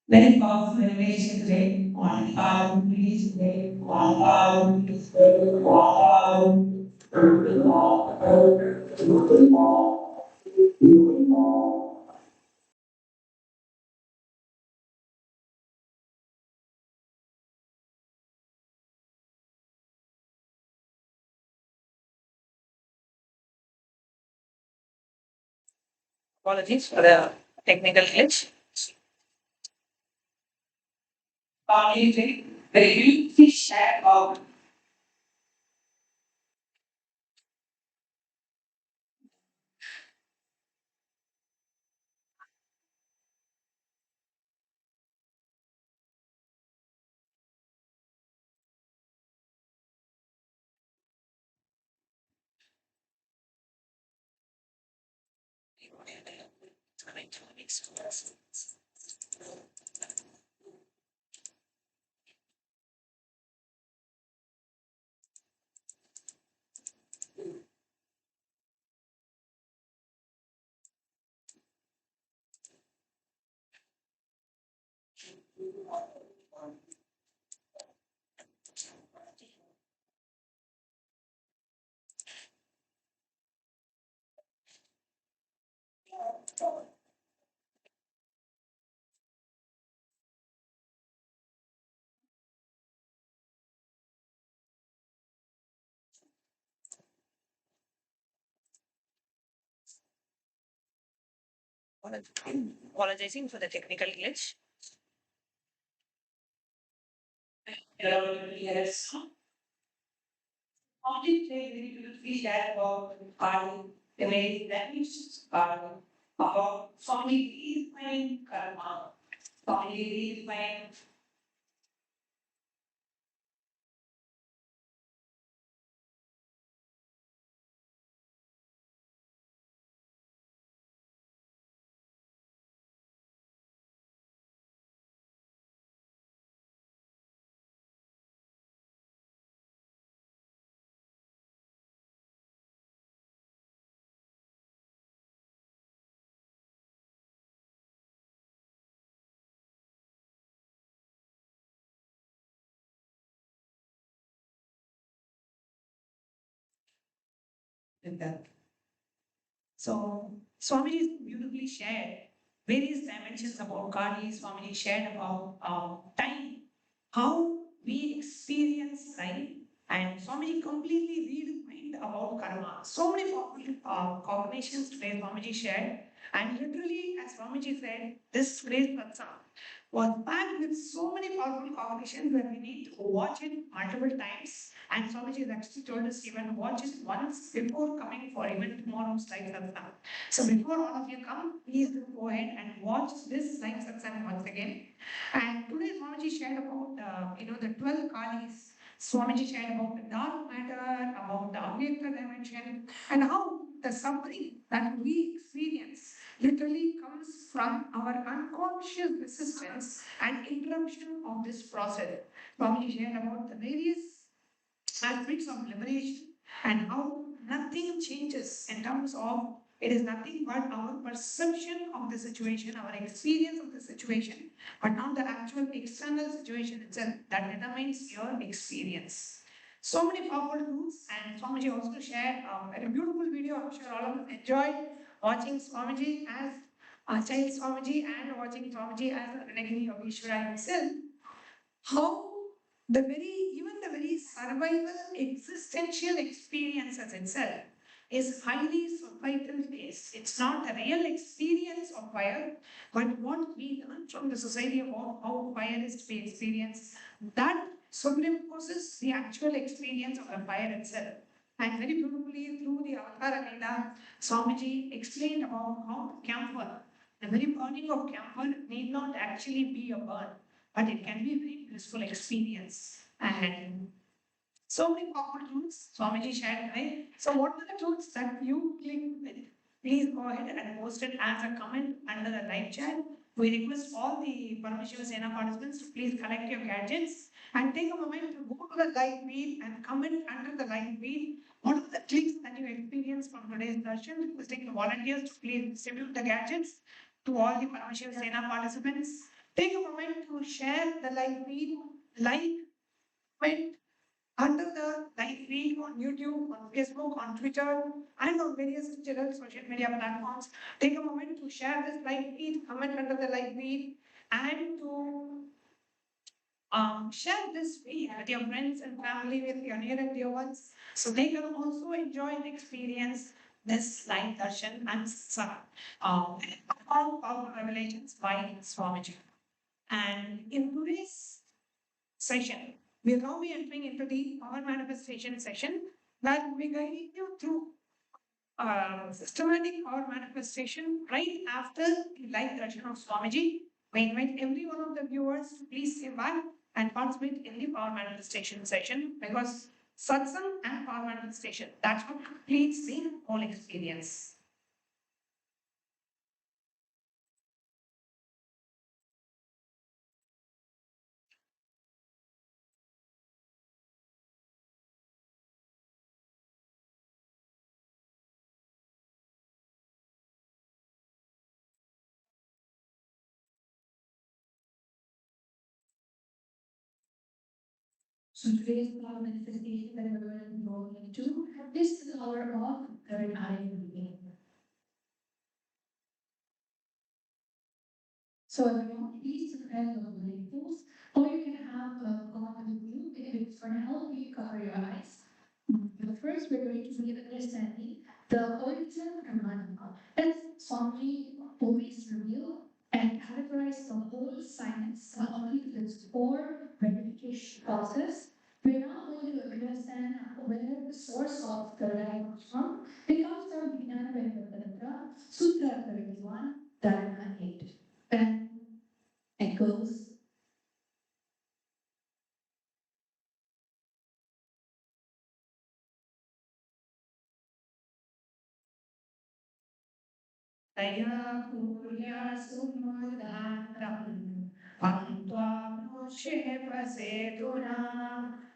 very powerful revelation today on how to reach today on how to stay on apologies for the technical glitch. Very beautifully shared about apologizing for the technical glitch. Yes. How did they really share about garden, the way that we garden, about family redefining karma, family redefining with that. So Swamiji beautifully shared various dimensions about Kali. Swamiji shared about time, how we experience time, and Swamiji completely redefined about karma. So many powerful cognitions today Swamiji shared, and literally, as Swamiji said, this great satsang was packed with so many powerful cognitions that we need to watch it multiple times. And Swamiji has actually told us even watch it once before coming for even tomorrow's live satsang. So before all of you come, please do go ahead and watch this live satsang once again. And today Swamiji shared about the 12 Kalis. Swamiji shared about the dark matter, about the Awaken dimension, and how the suffering that we experience literally comes from our unconscious resistance and interruption of this process. Swamiji shared about the various aspects of liberation and how nothing changes in terms of it is nothing but our perception of the situation, our experience of the situation, but not the actual external situation itself that determines your experience. So many powerful truths, and Swamiji also shared a very beautiful video. I'm sure all of us enjoyed watching Swamiji as a child Swamiji and watching Swamiji as a Renegade Yogeshwara himself. How even the very survival existential experiences itself is highly societal based. It's not a real experience of fire, but what we learn from the society about how fire is to be experienced, that superimposes the actual experience of the fire itself. And very beautifully through the Avatar Agenda, Swamiji explained about how camphor, the very burning of camphor, need not actually be a burn, but it can be a very blissful experience. And so many powerful truths Swamiji shared today. So, what are the truths that you clicked with? Please go ahead and post it as a comment under the live chat. We request all the Paramashivam Sena participants to please collect your gadgets and take a moment to go to the live feed and comment under the live feed. What are the clicks that you experienced from today's session? Requesting the volunteers to please distribute the gadgets to all the Paramashivam Sena participants. Take a moment to share the live feed, like, comment under the live feed on YouTube, on Facebook, on Twitter, and on various digital social media platforms. Take a moment to share this live feed, comment under the live feed, and to share this feed with your friends and family, with your near and dear ones, so they can also enjoy and experience this live darshan and satsang. All powerful revelations by Swamiji. And in today's session, we will now be entering into the power manifestation session where we guide you through systematic power manifestation right after the live darshan of Swamiji. We invite every one of the viewers to please stay back and participate in the power manifestation session, because satsang and power manifestation, that's what completes the whole experience. So today's power manifestation that we're going to go into is the power of third eye reading. So if you want, please prepare your labels, or you can have a cloth with you. If it's for help, you cover your eyes. But first, we're going to be understanding the origin phenomena. As Swami always reveal and categorize the whole science according to its four verification process. We're now going to understand where the source of the light comes from. It comes from Vijnana Vedanta, Sutra 31, Dharma 8. And it goes. Taya Purya Sumudhantam Pantva Moshe Pasetuna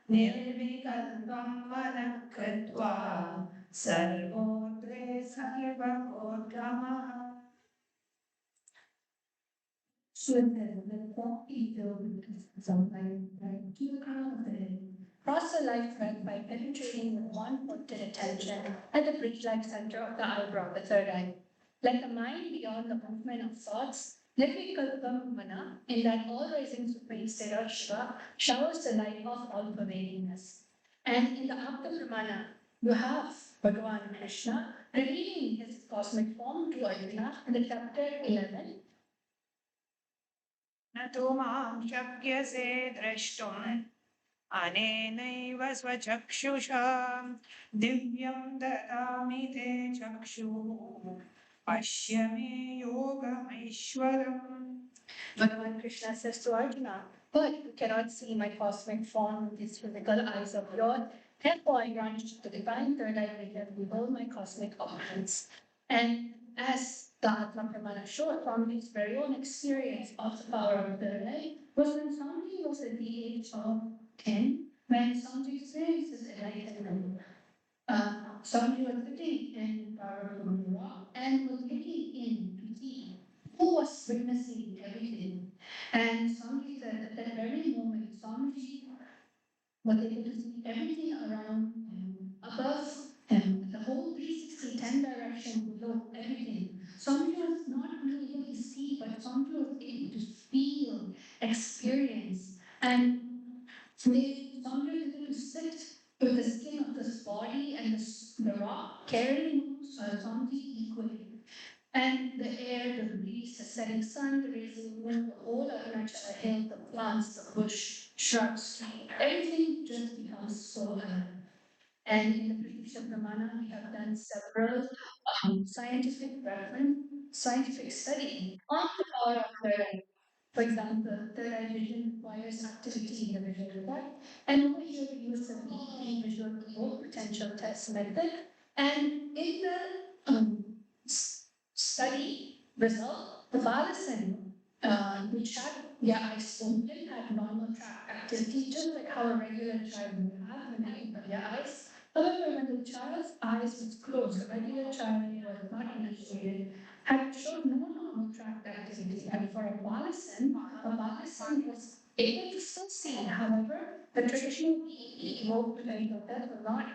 Nirvikalpam Malakatva Sarvodre Sarvakodhamaha. So it says, the body filled with some like to the crown of the head, cross the life thread by penetrating with one pointed attention at the bridge-like center of the eyebrow, the third eye. Like the mind beyond the movement of thoughts, Nirvikalpamana, in that all-rising supreme state of Shiva, showers the light of all-pervadingness. And in the Apta you have Bhagavan Krishna revealing his cosmic form to Arjuna in the chapter 11. न तु मां शक्यसे द्रष्टुम् अनेनैव स्वचक्षुषा दिव्यं ददामि ते चक्षुः पश्य मे योगमैश्वरम्. Bhagavan Krishna says to Arjuna, but you cannot see my cosmic form with these physical eyes of yours. Therefore, I grant you the divine third eye vision to behold my cosmic opulence. And as the Atma Pramana showed from his very own experience of the power of the third eye, was when Swamiji was at the age of 10, when Swamiji experienced this enlightenment. Swamiji was sitting in Paramashivam rock and was looking in to see who was witnessing everything. And Swamiji said at that very moment, Swamiji was able to see everything around him, above him, the whole 360, 10 direction below, everything. Swamiji was not only able to see, but Swamiji was able to feel, experience. And Swamiji was able to sit with the skin of this body and the rock carrying Swamiji equally. And the air, the breeze, the setting sun, the raising wind, the whole Arunachala hill, the plants, the bush, shrubs, everything just becomes so alive. And in the British Pramana, we have done several scientific study on the power of third eye. For example, third eye vision requires activity in the visual eye. And over here we use the VEP visual evoked potential test method. And in the study result, the Balasan, which had their eyes open, had normal track activity, just like how a regular child would have when they open their eyes. However, when the child's eyes was closed, the regular child was not initiated, had showed no normal track activity. And for a Balasan was able to still see. However, the traditional evoked potential test was not,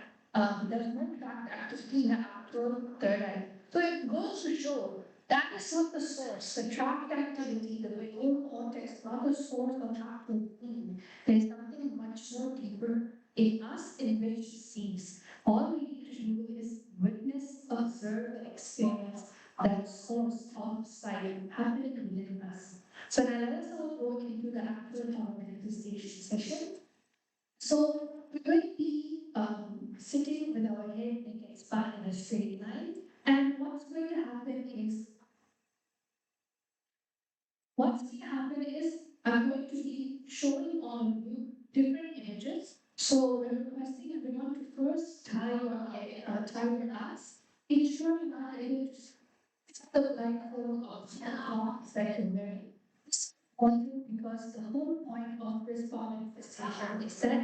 there was no track activity in the actual third eye. So it goes to show that is not the source. The tract activity, the visual cortex, is not the source of actual seeing. There's something much more deeper in us in which sees. All we need to do is witness, observe, and experience that source of sight happening within us. So now let us all go into the actual manifestation session. So we're going to be sitting with our head and spine in a straight line. And what's going to happen is I'm going to be showing on you different images. So we're requesting everyone to first tie your eyes. Ensure you're not able to set the blindfold of the cloth that you're wearing. This is important because the whole point of this manifestation is that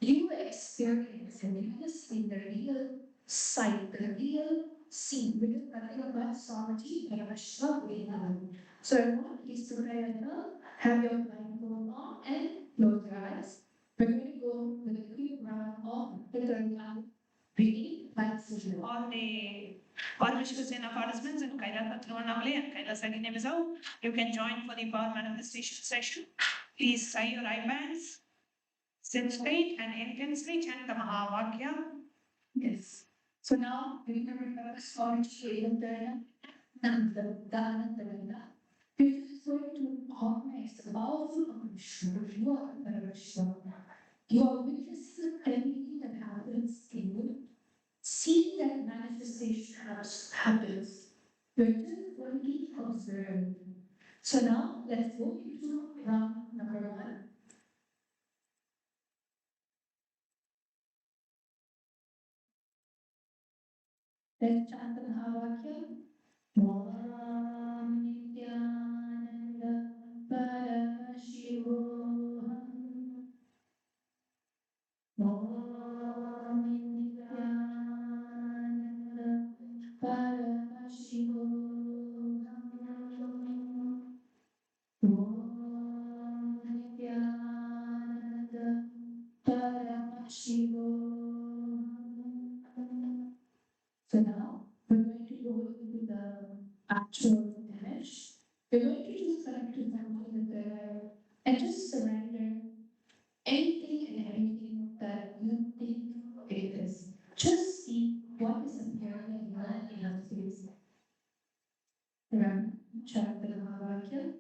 you experience and witnessing the real sight, the real scene, because nothing about Swamiji, Paramashivam, we know. So everyone, please prepare yourself, have your blindfold on, and close your eyes. We're going to go with a quick round of the third eye reading by Sujal. All Vishwasena participants in Kailasa Trivannamale and Kailasa Guinea-Bissau, you can join for the power manifestation session. Please tie your eye bands, sit straight and intensely chant the Mahavakya. Yes. So now we can remember Swamiji Nanda. We're just going to harmonize the powerful Paramashivam. You are witnessing everything that happens in you. See that manifestation happens. You're just going to observe. So now let's go into round number 1. Let's chant the Mahavakya. Om Nithyananda Paramashivam. Om Nithyananda Paramashivam. Om Nithyananda Paramashivam. actual image, you're going to just connect to something in the third eye and just surrender anything and everything that you think it is. Just see what is appearing in your inner space. Remember, check the Mahavakya.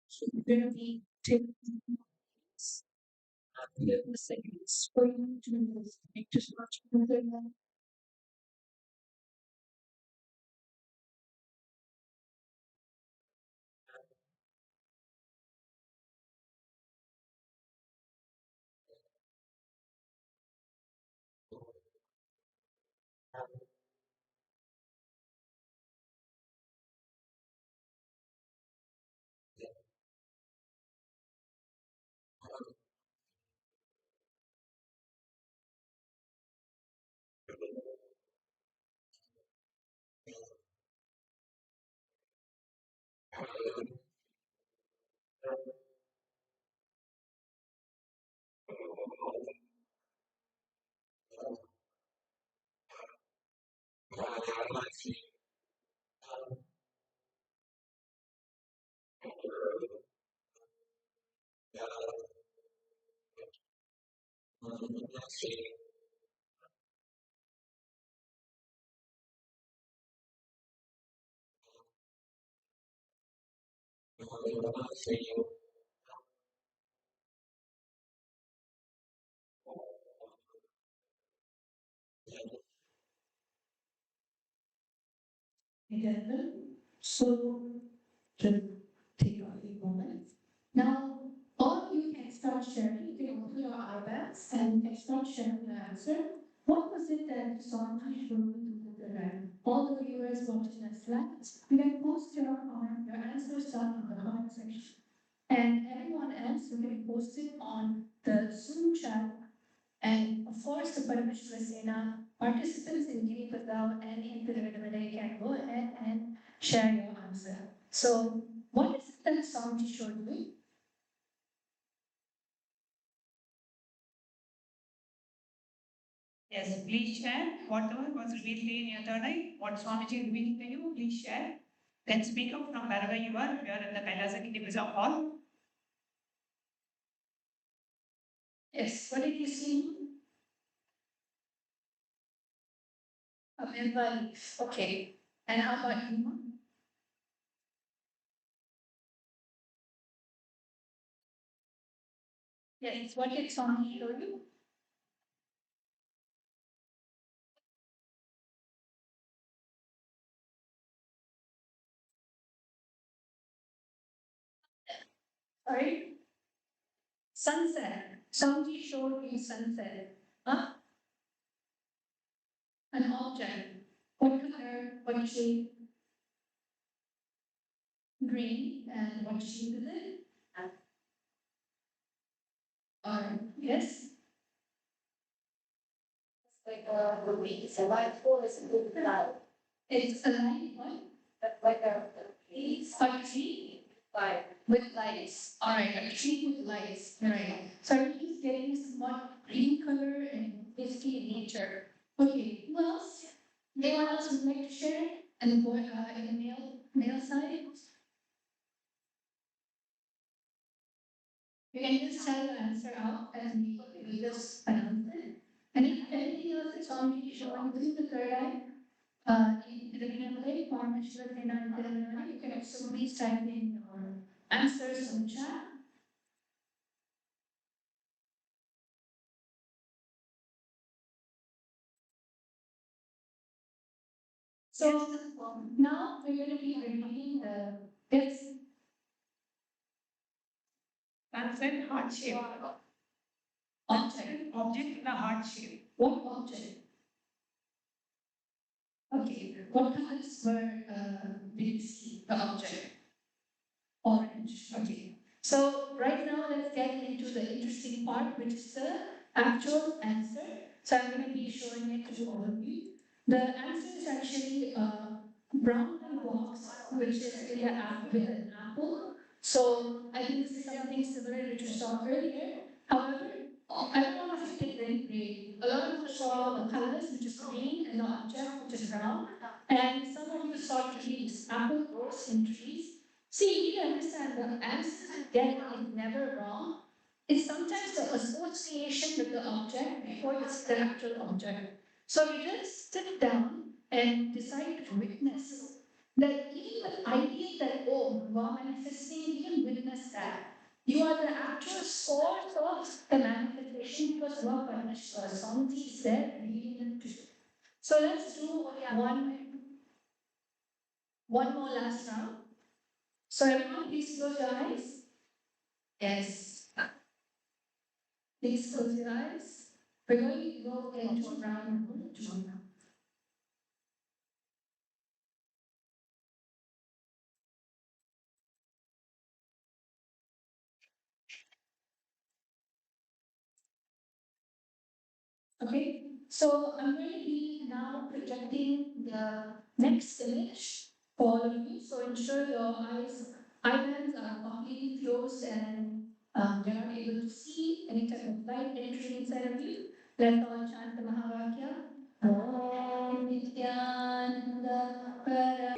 So you're going to be taking the seconds for you to make just much further than together. So just take a few moments. Now, all of you can start sharing. You can open your iPads and you can start sharing the answer. What was it that Sanji showed you to the right? All the viewers watching us live, you can post your answers down in the comment section. And everyone else, you can post it on the Zoom chat. And of course, the Paramashiva Sena participants in Giri Padao and in Pilgrimage can go ahead and share your answer. So, what is it that Swamiji showed me? Yes, please share whatever was revealed to you in your third eye, what Swamiji revealed to you, please share. Then speak up from wherever you are, if you are in the Kailasa Kidipisa hall. Yes, what did you see? A member leaf. Okay. And how about you? Yes, what did Swamiji show you? Sorry? Sunset. Swamiji showed me sunset. Huh? An object. What color? What shape? Green. And what shape is it? Yes? It's like a movie. It's a light pole. It's a good cloud. It's a light what? Like a piece. A tree? Like with lights. Alright, a tree with lights. Right. So I'm just getting somewhat green color and basically nature. Okay, who else? Anyone else would like to share? And the boy in the male side? You can just tell your answer out and we just announce it. And if anything else is on you showing through the third eye, Nithyananda, Paramashivam, Nithyananda. You can also please type in your answers in the chat. So now we're going to be reviewing the bits. That's it, heart shape. Object. Object in a heart shape. What object? Okay. What colors were did you see the object? Orange. Okay. So right now let's get into the interesting part, which is the actual answer. So I'm going to be showing it to all of you. The answer is actually a brown box, which is in the app with an apple. So I think this is something similar which we saw earlier. However, I don't know if you did very great. A lot of you saw the colors, which is green, and the object, which is brown. And some of you saw trees. Apple grows in trees. See, you understand the answer you get is never wrong. It's sometimes the association with the object before it's the actual object. So you just sit down and decide to witness that even the idea that, oh, you are manifesting, you can witness that. You are the actual source of the manifestation because you are Paramashivam. Something is there revealing it to you. So let's do one more last round. So everyone, please close your eyes. Yes. Please close your eyes. We're going to go into round two now. Okay, so I'm going to be now projecting the next image for all of you. So ensure your eyelids are completely closed and you're not able to see any type of light entering inside of you. Let's all chant the Mahavakya. Om Nithyananda Para.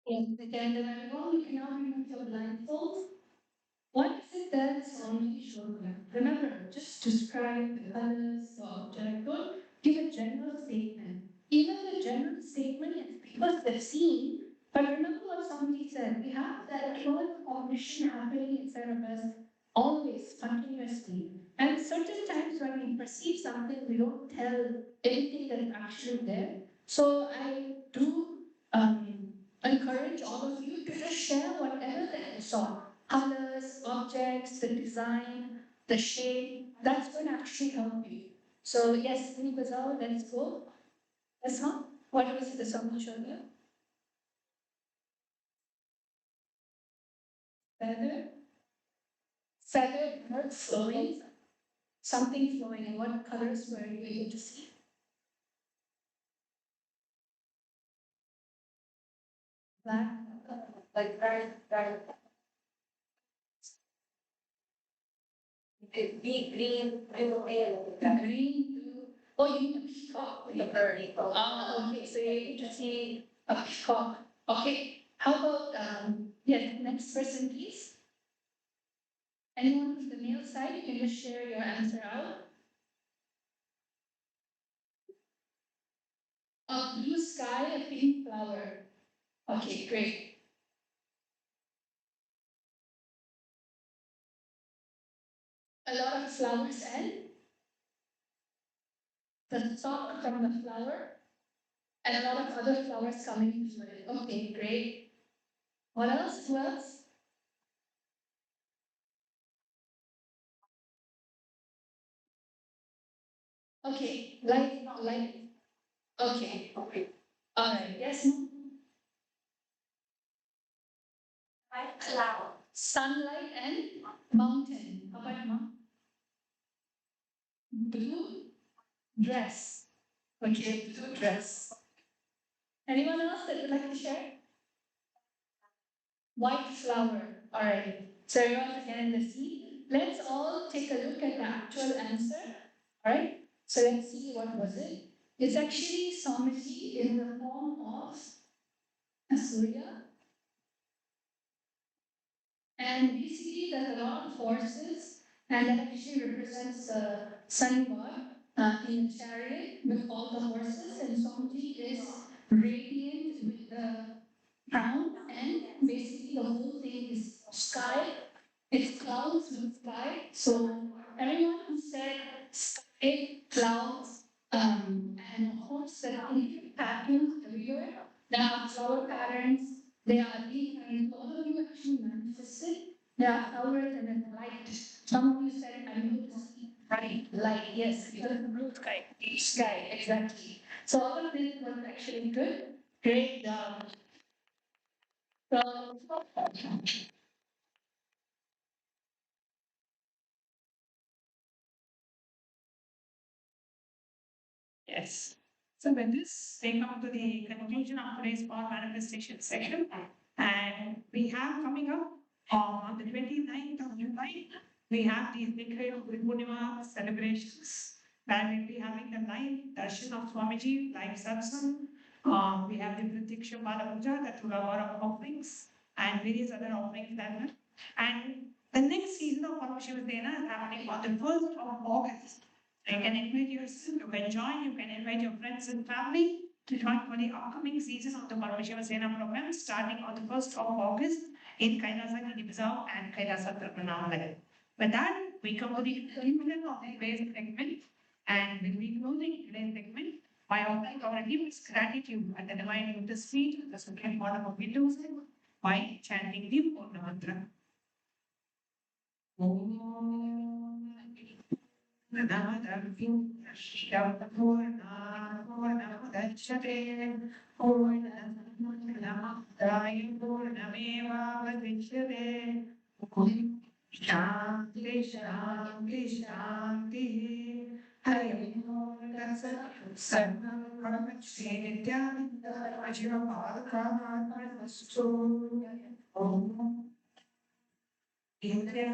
Yes, Nithyananda, you can now remove your blindfold. What is it that's only shown here? Remember, just describe the colors, the object, don't give a general statement. Even the general statement is because they've seen, but remember what somebody said, we have that whole cognition happening inside of us always, continuously. And certain times when we perceive something, we don't tell anything that is actually there. So I do encourage all of you to just share whatever that you saw colors, objects, the design, the shape, that's going to actually help you. So yes, Bazal, let's go. Let's not. What was the song you showed you? Feather? Feather, not flowing. Something flowing. And what colors were you able to see? Black, like very deep green, green, blue. Oh, you mean a peacock with a bird. Oh, okay. So you're able to see a peacock. Okay. How about yes, next person, please. Anyone from the male side, you can just share your answer out. A blue sky, a pink flower. Okay, great. A lot of flowers and the stalk from the flower, and a lot of other flowers coming through it. Okay, great. What else? Who else? Okay, light. Okay, okay. All right, yes. Cloud. Sunlight and mountain. How about mom? Blue dress. Okay, blue dress. Anyone else that would like to share? White flower. All right. So everyone again in the seat. Let's all take a look at the actual answer. All right. So let's see what was it. It's actually Samiti in the form of a Surya. And basically, there's a lot of forces, and that actually represents the sun god in a chariot with all the horses, and Somji is radiant with the crown, and basically the whole thing is sky. It's clouds with sky. So everyone who said sky, clouds, and horse that are in patterns everywhere, there are flower patterns. They are reincarnated. All of you actually manifested. There are flowers and then light. Some of you said, I know to see bright light. Yes, it was the blue sky. Each sky, exactly. So all of this was actually good. Great job. So, Yes. So with this, we come to the conclusion of today's power manifestation section. And we have coming up on the 29th of July, we have the Nikhayo Purnima celebrations, where we'll be having the live darshan of Swamiji, live satsang. We have the Pratiksha Bala Puja, the Tulavara offerings, and various other offerings that well. And the next season of Paramashivam is happening on the 1st of August. You can invite yourself, you can join, you can invite your friends and family to join for the upcoming season of the Paramashiva Sena program starting on the 1st of August in Kailasa Kidibizao and Kailasa Tripurnamalai. With that, we come to the conclusion of today's segment and we'll be closing today's segment by offering our deepest gratitude at the divine lotus feet, the supreme order of Hinduism, by chanting the Purna mantra. Shanti, Shanti, Shanti. Hari Om Sarvam Brahmacharya Nithyananda Ajiva Bhagavastu. Om Indra